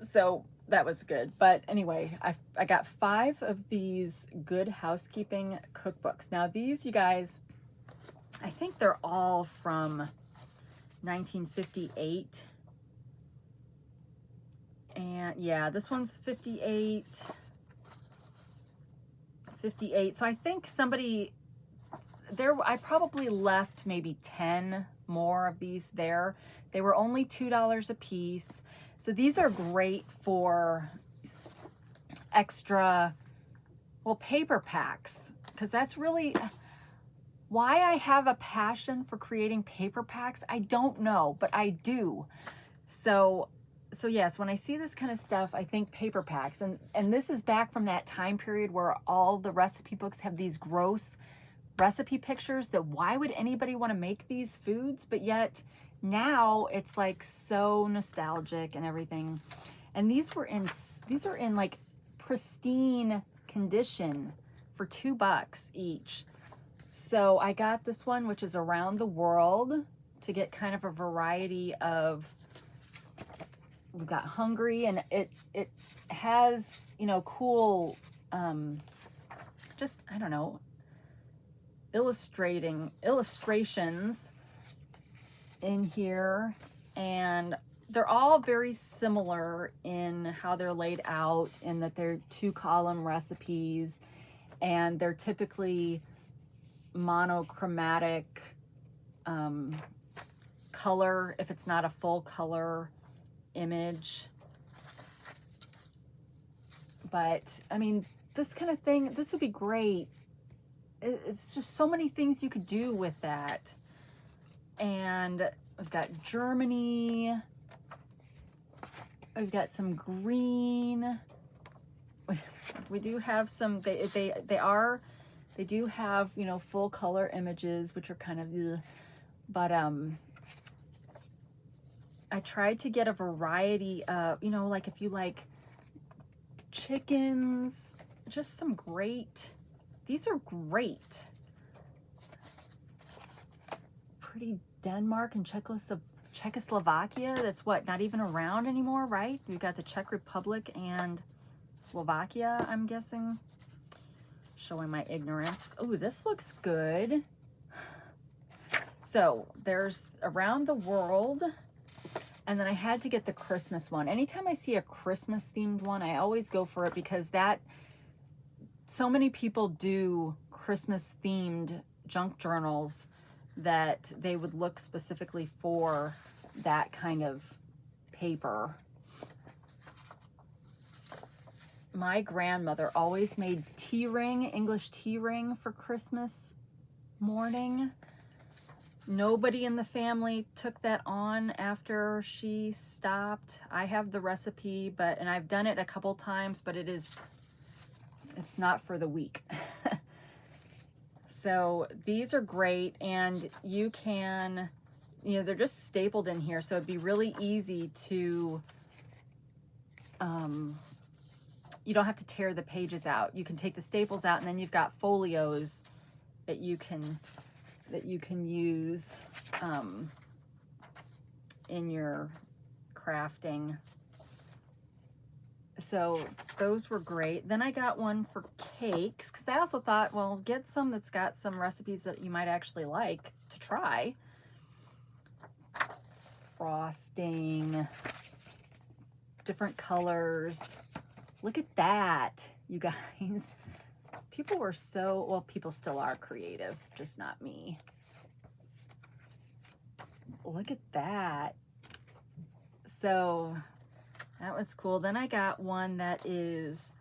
So that was good. But anyway, I got 5 of these Good Housekeeping cookbooks. Now these, you guys, I think they're all from 1958. And yeah, this one's 58. So I think somebody there, I probably left maybe 10 more of these there. They were only $2 a piece. So these are great for extra, well, paper packs, because that's really why I have a passion for creating paper packs. I don't know, but I do. So yes, when I see this kind of stuff, I think paper packs. And this is back from that time period where all the recipe books have these gross recipe pictures that why would anybody want to make these foods? But yet now it's like so nostalgic and everything. And these are in like pristine condition for $2 each. So I got this one, which is around the world, to get kind of a variety of, we've got hungry, and it has, you know, cool, just, I don't know, illustrations in here, and they're all very similar in how they're laid out, in that they're 2-column recipes, and they're typically monochromatic color if it's not a full color image. But I mean, this kind of thing, this would be great. It's just so many things you could do with that. And we've got Germany, we've got some green, we do have some, they They do have, you know, full color images, which are kind of, ugh. But I tried to get a variety of, you know, like if you like chickens, just some great, these are great. Pretty Denmark and Czechoslovakia. That's what, not even around anymore, right? We've got the Czech Republic and Slovakia, I'm guessing. Showing my ignorance. Oh, this looks good. So there's around the world, and then I had to get the Christmas one. Anytime I see a Christmas themed one, I always go for it because so many people do Christmas themed junk journals that they would look specifically for that kind of paper. My grandmother always made tea ring, English tea ring for Christmas morning. Nobody in the family took that on after she stopped. I have the recipe, and I've done it a couple times, but it's not for the weak. So these are great, and you can, you know, they're just stapled in here, so it'd be really easy to, you don't have to tear the pages out. You can take the staples out, and then you've got folios that you can use in your crafting. So those were great. Then I got one for cakes because I also thought, well, get some that's got some recipes that you might actually like to try. Frosting, different colors. Look at that, you guys. People were so, well, people still are creative, just not me. Look at that. So that was cool. Then I got one that is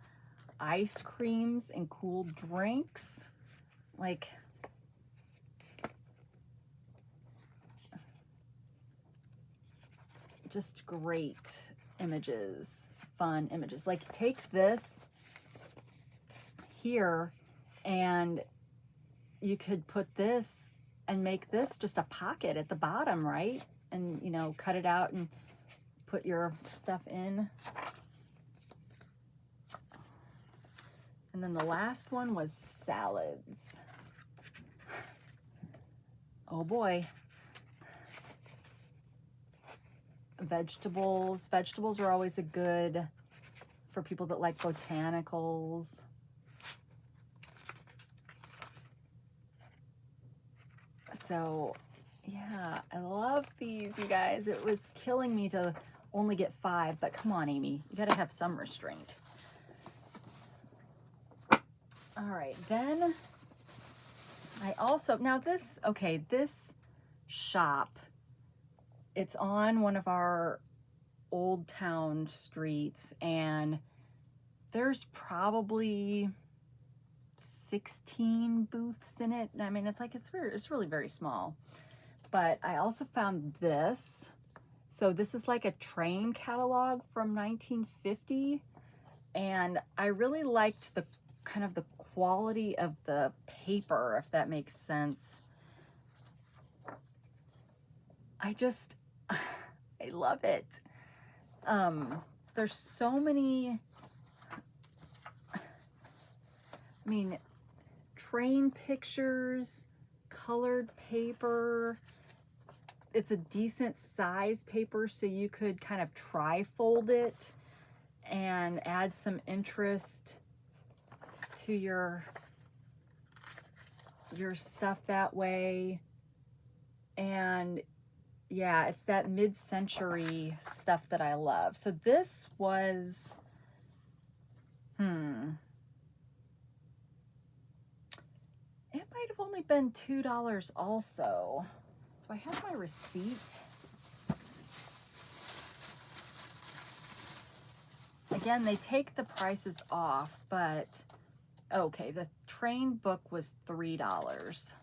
ice creams and cool drinks. Like, just great images, fun images. Like, take this here and you could put this and make this just a pocket at the bottom, right? And, you know, cut it out and put your stuff in. And then the last one was salads. Oh boy. Vegetables. Vegetables are always a good for people that like botanicals. So yeah, I love these, you guys. It was killing me to only get 5, but come on, Aimee, you gotta have some restraint. All right, then I also, now this, okay, this shop, it's on one of our old town streets, and there's probably 16 booths in it. I mean, it's like, it's really very small. But I also found this. So this is like a train catalog from 1950. And I really liked the kind of the quality of the paper, if that makes sense. I love it. There's so many, I mean, train pictures, colored paper. It's a decent size paper, so you could kind of tri-fold it and add some interest to your stuff that way. And yeah, it's that mid-century stuff that I love. So this was, it might have only been $2 also. Do I have my receipt? Again, they take the prices off, but okay, the train book was $3.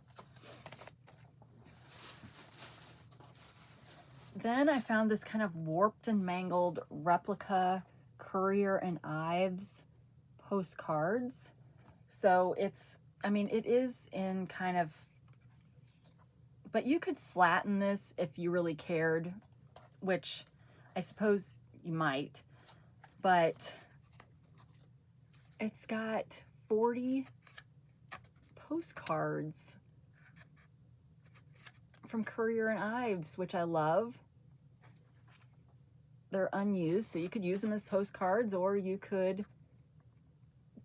Then I found this kind of warped and mangled replica Currier and Ives postcards. So it's I mean, it is in kind of, but you could flatten this if you really cared, which I suppose you might, but it's got 40 postcards from Currier and Ives, which I love. They're unused, so you could use them as postcards, or you could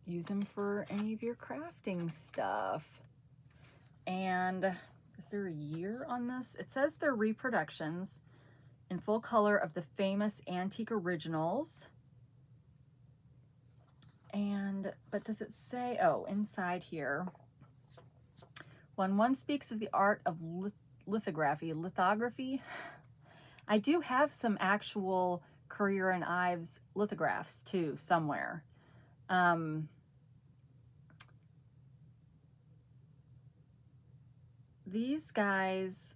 use them for any of your crafting stuff. And is there a year on this? It says they're reproductions in full color of the famous antique originals. And, but does it say, oh, inside here, when one speaks of the art of lithography, I do have some actual Currier and Ives lithographs too, somewhere. These guys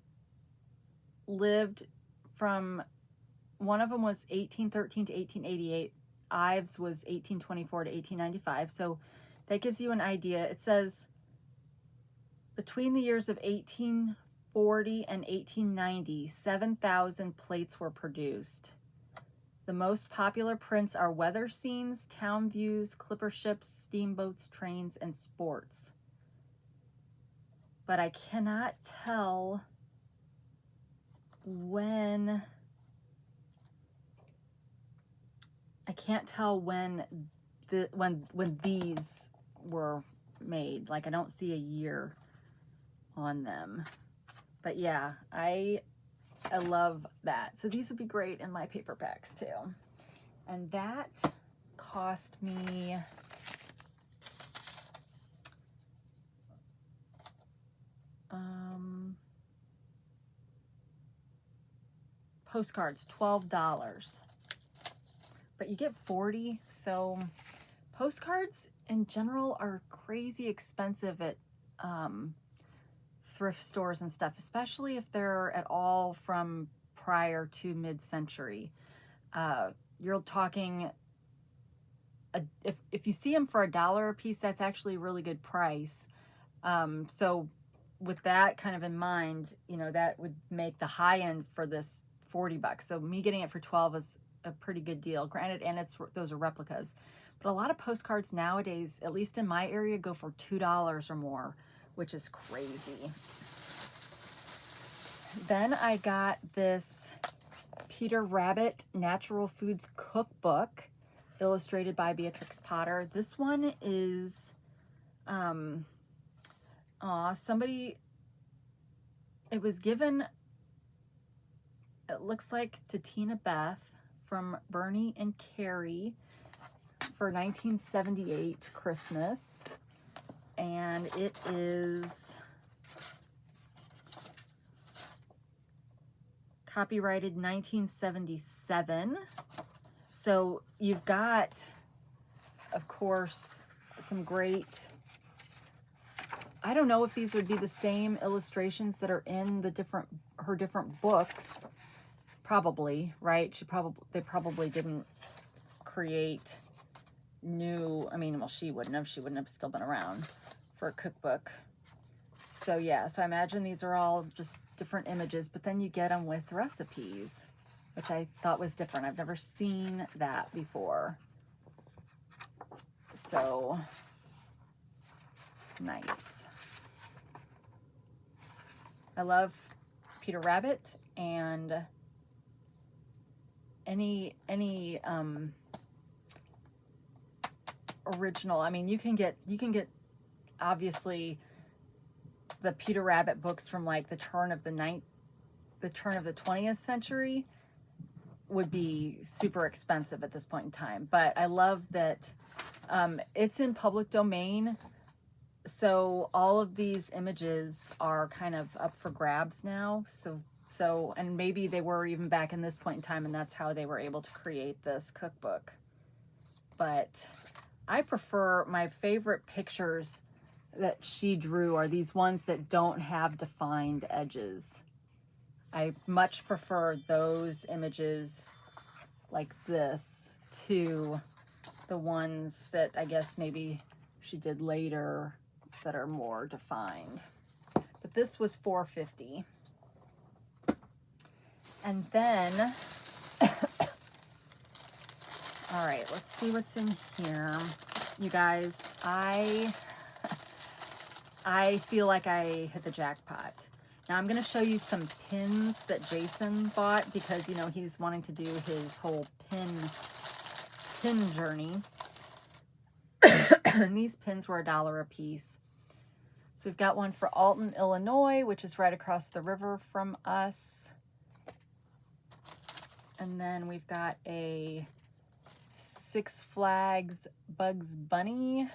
lived from, one of them was 1813 to 1888. Ives was 1824 to 1895. So that gives you an idea. It says between the years of 1840 and 1890, 7,000 plates were produced. The most popular prints are weather scenes, town views, clipper ships, steamboats, trains, and sports. But I cannot tell when, I can't tell when these were made. Like, I don't see a year on them. But yeah, I love that. So these would be great in my paper packs too. And that cost me postcards, $12. But you get 40, so postcards in general are crazy expensive at thrift stores and stuff, especially if they're at all from prior to mid-century. You're talking, if you see them for $1 a piece, that's actually a really good price. So with that kind of in mind, you know, that would make the high end for this $40. So me getting it for 12 is a pretty good deal. Granted, and those are replicas. But a lot of postcards nowadays, at least in my area, go for $2 or more, which is crazy. Then I got this Peter Rabbit Natural Foods Cookbook, illustrated by Beatrix Potter. This one is, somebody, it was given, it looks like, to Tina Beth from Bernie and Carrie for 1978 Christmas. And it is copyrighted 1977. So you've got, of course, some great, I don't know if these would be the same illustrations that are in the her different books. Probably, right? They probably didn't create new, I mean, well, she wouldn't have still been around for a cookbook. So yeah, so I imagine these are all just different images, but then you get them with recipes, which I thought was different. I've never seen that before. So nice. I love Peter Rabbit, and any original, I mean, you can get obviously the Peter Rabbit books from like the turn of the 20th century would be super expensive at this point in time. But I love that it's in public domain, so all of these images are kind of up for grabs now. So, and maybe they were even back in this point in time, and that's how they were able to create this cookbook. But I prefer, my favorite pictures that she drew are these ones that don't have defined edges. I much prefer those images like this to the ones that I guess maybe she did later that are more defined. But this was $4.50. And then, all right, let's see what's in here. You guys, I feel like I hit the jackpot. Now I'm going to show you some pins that Jason bought because, you know, he's wanting to do his whole pin journey. And these pins were $1 a piece. So we've got one for Alton, Illinois, which is right across the river from us. And then we've got a Six Flags Bugs Bunny.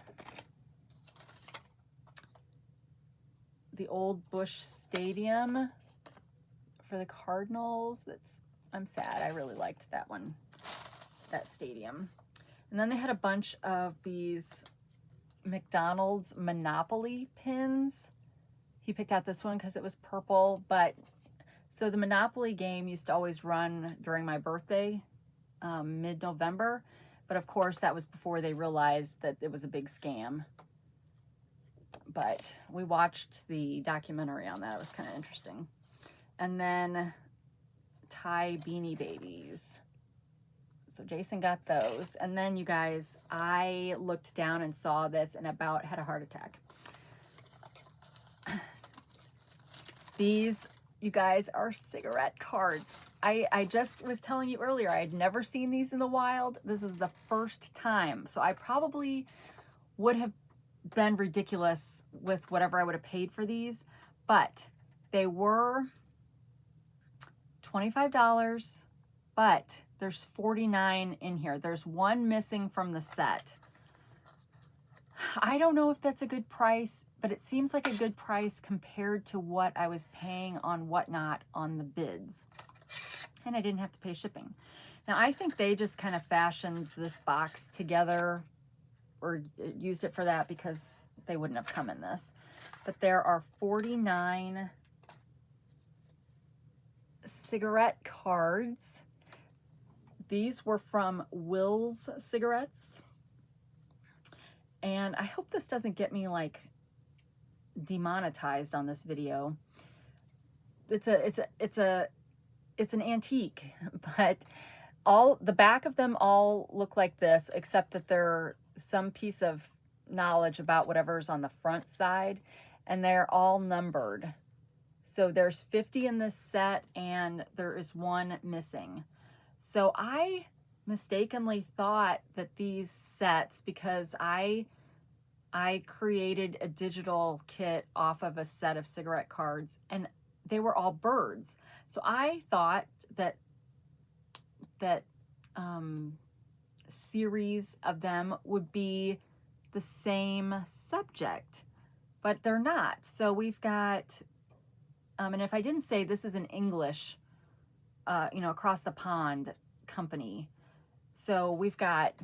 The Old Bush Stadium for the Cardinals. I'm sad. I really liked that one, that stadium. And then they had a bunch of these McDonald's Monopoly pins. He picked out this one because it was purple, but so the Monopoly game used to always run during my birthday, mid-November, but of course that was before they realized that it was a big scam. But we watched the documentary on that. It was kind of interesting. And then Thai Beanie Babies. So Jason got those. And then, you guys, I looked down and saw this and about had a heart attack. These, you guys, are cigarette cards. I just was telling you earlier, I had never seen these in the wild. This is the first time. So I probably would have been ridiculous with whatever I would have paid for these, but they were $25, but there's 49 in here. There's one missing from the set. I don't know if that's a good price, but it seems like a good price compared to what I was paying on Whatnot on the bids. And I didn't have to pay shipping. Now, I think they just kind of fashioned this box together or used it for that because they wouldn't have come in this. But there are 49 cigarette cards. These were from Will's Cigarettes. And I hope this doesn't get me like demonetized on this video. It's an antique, but all the back of them all look like this, except that they're some piece of knowledge about whatever's on the front side, and they're all numbered. So there's 50 in this set and there is one missing. So I mistakenly thought that these sets, because I created a digital kit off of a set of cigarette cards and they were all birds. So I thought that series of them would be the same subject, but they're not. So we've got, and if I didn't say, this is an English, across the pond company. So we've got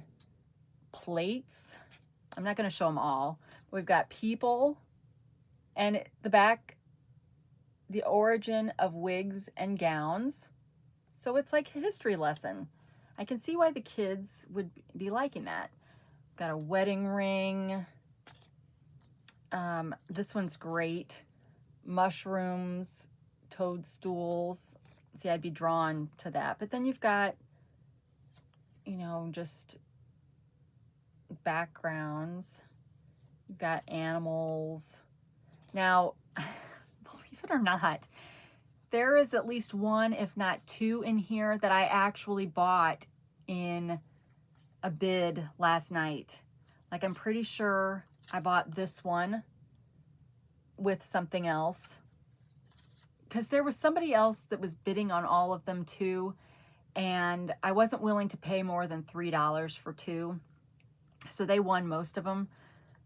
plates. I'm not going to show them all. We've got people, and the back, the origin of wigs and gowns. So it's like a history lesson. I can see why the kids would be liking that. Got a wedding ring. This one's great. Mushrooms, toadstools. See, I'd be drawn to that. But then you've got, just backgrounds. You've got animals. Now, believe it or not, there is at least one, if not two, in here that I actually bought in a bid last night. Like, I'm pretty sure I bought this one with something else, because there was somebody else that was bidding on all of them too, and I wasn't willing to pay more than $3 for two. So they won most of them,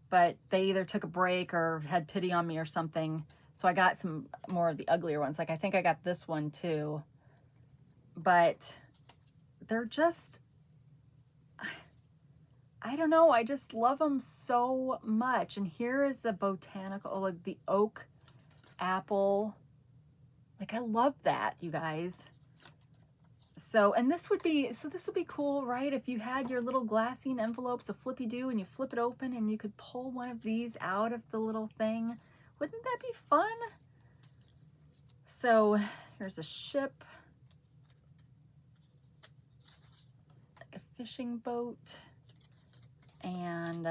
but they either took a break or had pity on me or something. So I got some more of the uglier ones. Like, I think I got this one too. But they're just, I don't know. I just love them so much. And here is a botanical, like the oak apple. Like, I love that, you guys. So, and this would be cool, right? If you had your little Glassine envelopes, a flippy-do, and you flip it open and you could pull one of these out of the little thing. Wouldn't that be fun? So here's a ship, like a fishing boat. And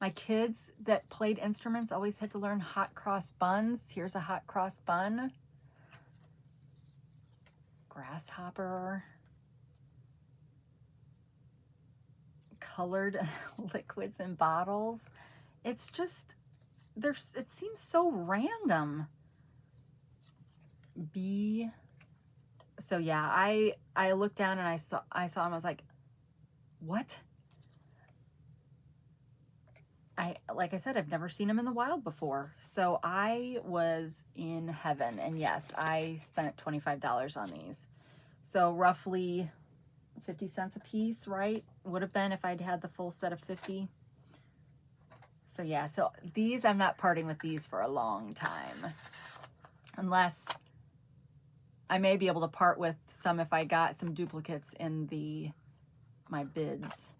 my kids that played instruments always had to learn hot cross buns. Here's a hot cross bun. Grasshopper. Colored liquids in bottles. It's just, it seems so random. Bee. So yeah, I looked down and I saw him. I was like, what? Like I said, I've never seen them in the wild before. So I was in heaven. And yes, I spent $25 on these. So roughly 50 cents a piece, right? Would have been if I'd had the full set of 50. So yeah, so these, I'm not parting with these for a long time. Unless I may be able to part with some if I got some duplicates in my bids.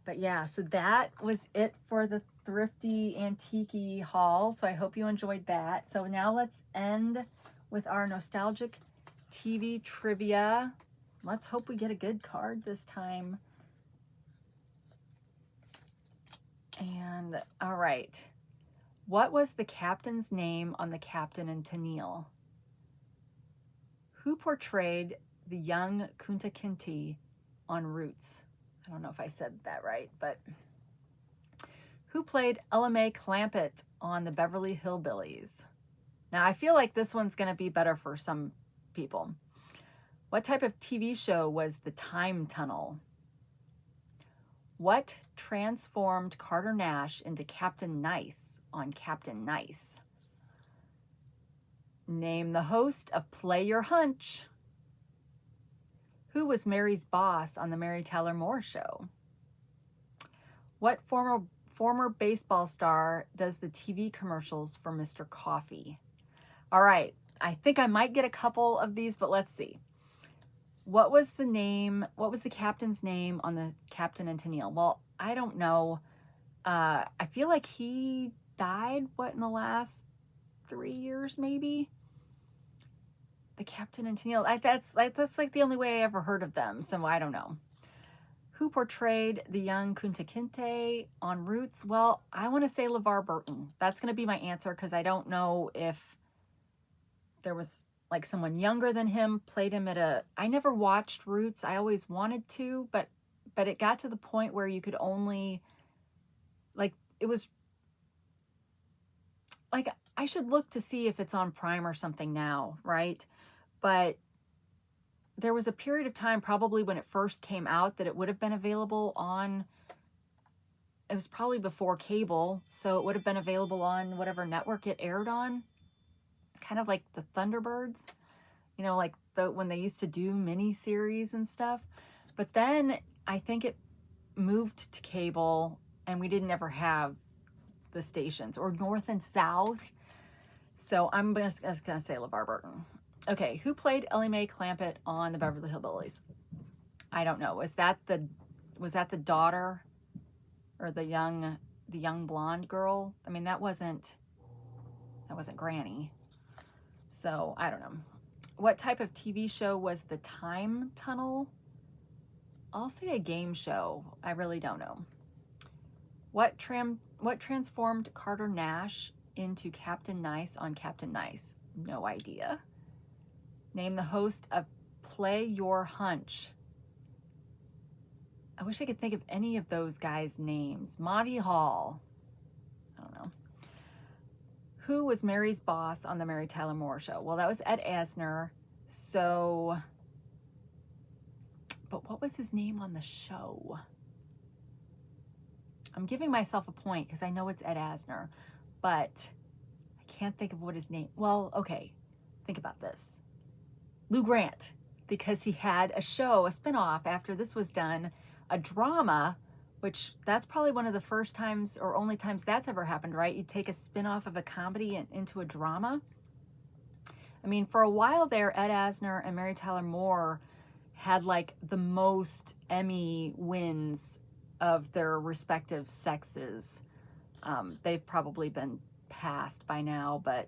But yeah, so that was it for the thrifty antique haul. So I hope you enjoyed that. So now let's end with our nostalgic TV trivia. Let's hope we get a good card this time. And all right. What was the captain's name on the Captain and Tennille? Who portrayed the young Kunta Kinte on Roots? I don't know if I said that right, but who played Aimee Crowe on the Beverly Hillbillies? Now, I feel like this one's going to be better for some people. What type of TV show was The Time Tunnel? What transformed Carter Nash into Captain Nice on Captain Nice? Name the host of Play Your Hunch. Who was Mary's boss on the Mary Tyler Moore Show? What former baseball star does the TV commercials for Mr. Coffee? All right, I think I might get a couple of these, but let's see. What was the captain's name on the Captain and Tennille? Well, I don't know. I feel like he died, in the last 3 years, maybe? The Captain and Tennille. That's like the only way I ever heard of them, so I don't know. Who portrayed the young Kunta Kinte on Roots? Well, I want to say LeVar Burton. That's going to be my answer because I don't know if there was like someone younger than him played him I never watched Roots. I always wanted to, but it got to the point where you could only, like, it was like, I should look to see if it's on Prime or something now, right? But there was a period of time probably when it first came out that it would have been available on, it was probably before cable, so it would have been available on whatever network it aired on. Kind of like the Thunderbirds, you know, like when they used to do mini-series and stuff. But then I think it moved to cable and we didn't ever have the stations, or North and South. So I'm just gonna say LeVar Burton. Okay, who played Aimee Crowe on the Beverly Hillbillies? I don't know. Was that the daughter or the young blonde girl? I mean, that wasn't Granny. So I don't know. What type of TV show was The Time Tunnel? I'll say a game show. I really don't know. What transformed Carter Nash into Captain Nice on Captain Nice? No idea. Name the host of Play Your Hunch. I wish I could think of any of those guys' names. Monty Hall. I don't know. Who was Mary's boss on the Mary Tyler Moore Show? Well, that was Ed Asner. So, but what was his name on the show? I'm giving myself a point because I know it's Ed Asner, but I can't think of what his name. Well, okay, think about this. Lou Grant, because he had a show, a spinoff after this was done, a drama, which that's probably one of the first times or only times that's ever happened, right? You take a spinoff of a comedy into a drama. I mean, for a while there, Ed Asner and Mary Tyler Moore had like the most Emmy wins of their respective sexes. They've probably been passed by now, but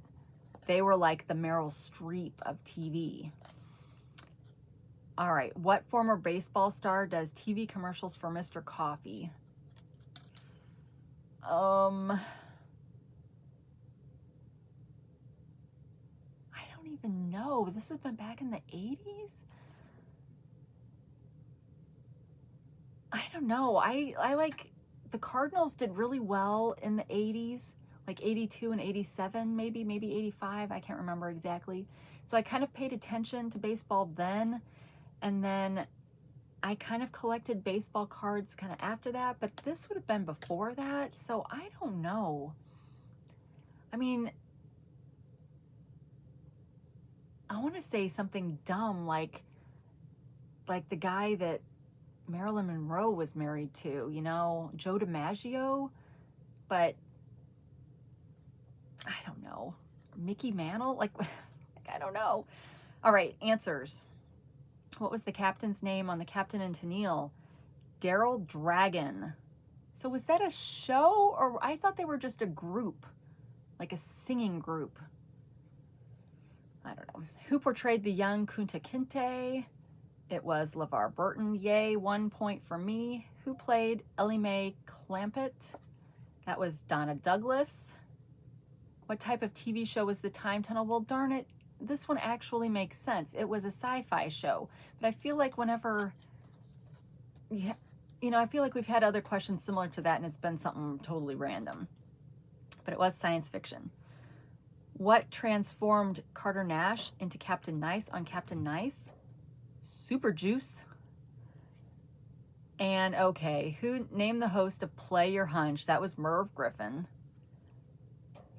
they were like the Meryl Streep of TV. All right, what former baseball star does TV commercials for Mr. Coffee? I don't even know. This has been back in the 80s? I don't know. I like, the Cardinals did really well in the 80s, like 82 and 87, maybe 85. I can't remember exactly. So I kind of paid attention to baseball then. And then I kind of collected baseball cards kind of after that, but this would have been before that. So I don't know. I mean, I want to say something dumb like the guy that Marilyn Monroe was married to, you know, Joe DiMaggio, but I don't know. Mickey Mantle? Like I don't know. All right, answers. What was the captain's name on the Captain and Tennille? Daryl Dragon. So was that a show, or I thought they were just a group, like a singing group? I don't know. Who portrayed the young Kunta Kinte? It was LeVar Burton. Yay, 1 point for me. Who played Ellie Mae Clampett? That was Donna Douglas. What type of TV show was The Time Tunnel? Well, darn it, this one actually makes sense. It was a sci-fi show, but I feel like whenever, you know, I feel like we've had other questions similar to that and it's been something totally random, but it was science fiction. What transformed Carter Nash into Captain Nice on Captain Nice? Super Juice. And okay, who named the host of Play Your Hunch? That was Merv Griffin.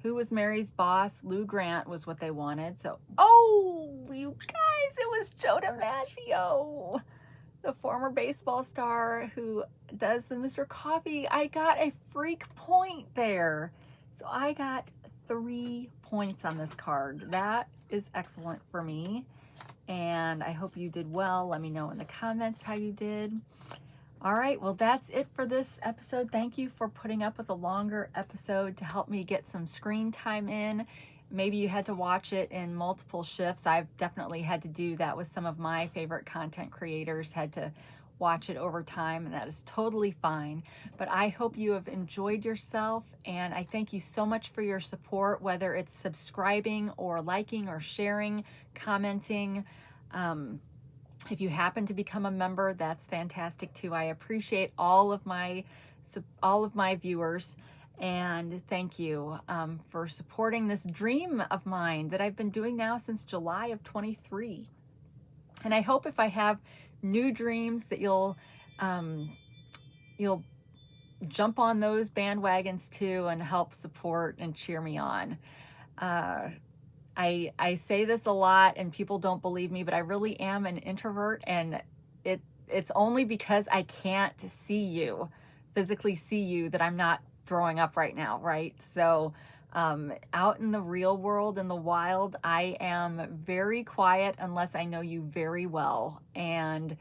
Who was Mary's boss? Lou Grant was what they wanted. So, oh, you guys, it was Joe DiMaggio, the former baseball star who does the Mr. Coffee. I got a freak point there. So I got 3 points on this card. That is excellent for me. And I hope you did well. Let me know in the comments how you did. All right, well, that's it for this episode. Thank you for putting up with a longer episode to help me get some screen time in. Maybe you had to watch it in multiple shifts. I've definitely had to do that with some of my favorite content creators, had to watch it over time, and that is totally fine. But I hope you have enjoyed yourself, and I thank you so much for your support, whether it's subscribing or liking or sharing, commenting. If you happen to become a member, that's fantastic too. I appreciate all of my viewers, and thank you for supporting this dream of mine that I've been doing now since July of 23. And I hope if I have new dreams that you'll jump on those bandwagons too and help support and cheer me on. I say this a lot and people don't believe me, but I really am an introvert, and it's only because I can't physically see you, that I'm not throwing up right now, right? So out in the real world, in the wild, I am very quiet unless I know you very well. And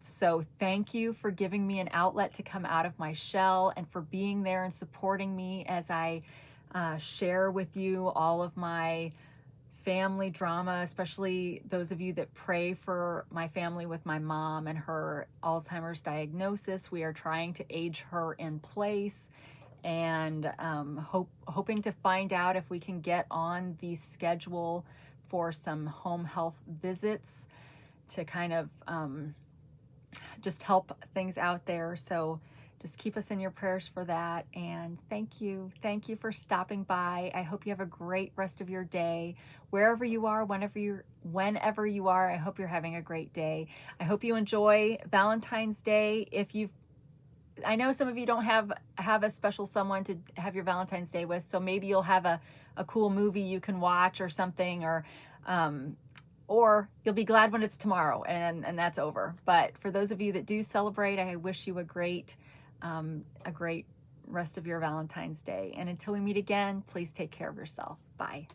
so thank you for giving me an outlet to come out of my shell, and for being there and supporting me as I share with you all of my family drama, especially those of you that pray for my family with my mom and her Alzheimer's diagnosis. We are trying to age her in place, and hoping to find out if we can get on the schedule for some home health visits to kind of just help things out there. So just keep us in your prayers for that. And thank you for stopping by. I hope you have a great rest of your day, wherever you are, whenever you are. I hope you're having a great day. I hope you enjoy Valentine's Day. I know some of you don't have a special someone to have your Valentine's Day with, so maybe you'll have a cool movie you can watch or something, or you'll be glad when it's tomorrow and that's over. But for those of you that do celebrate, I wish you a great rest of your Valentine's Day. And until we meet again, please take care of yourself. Bye.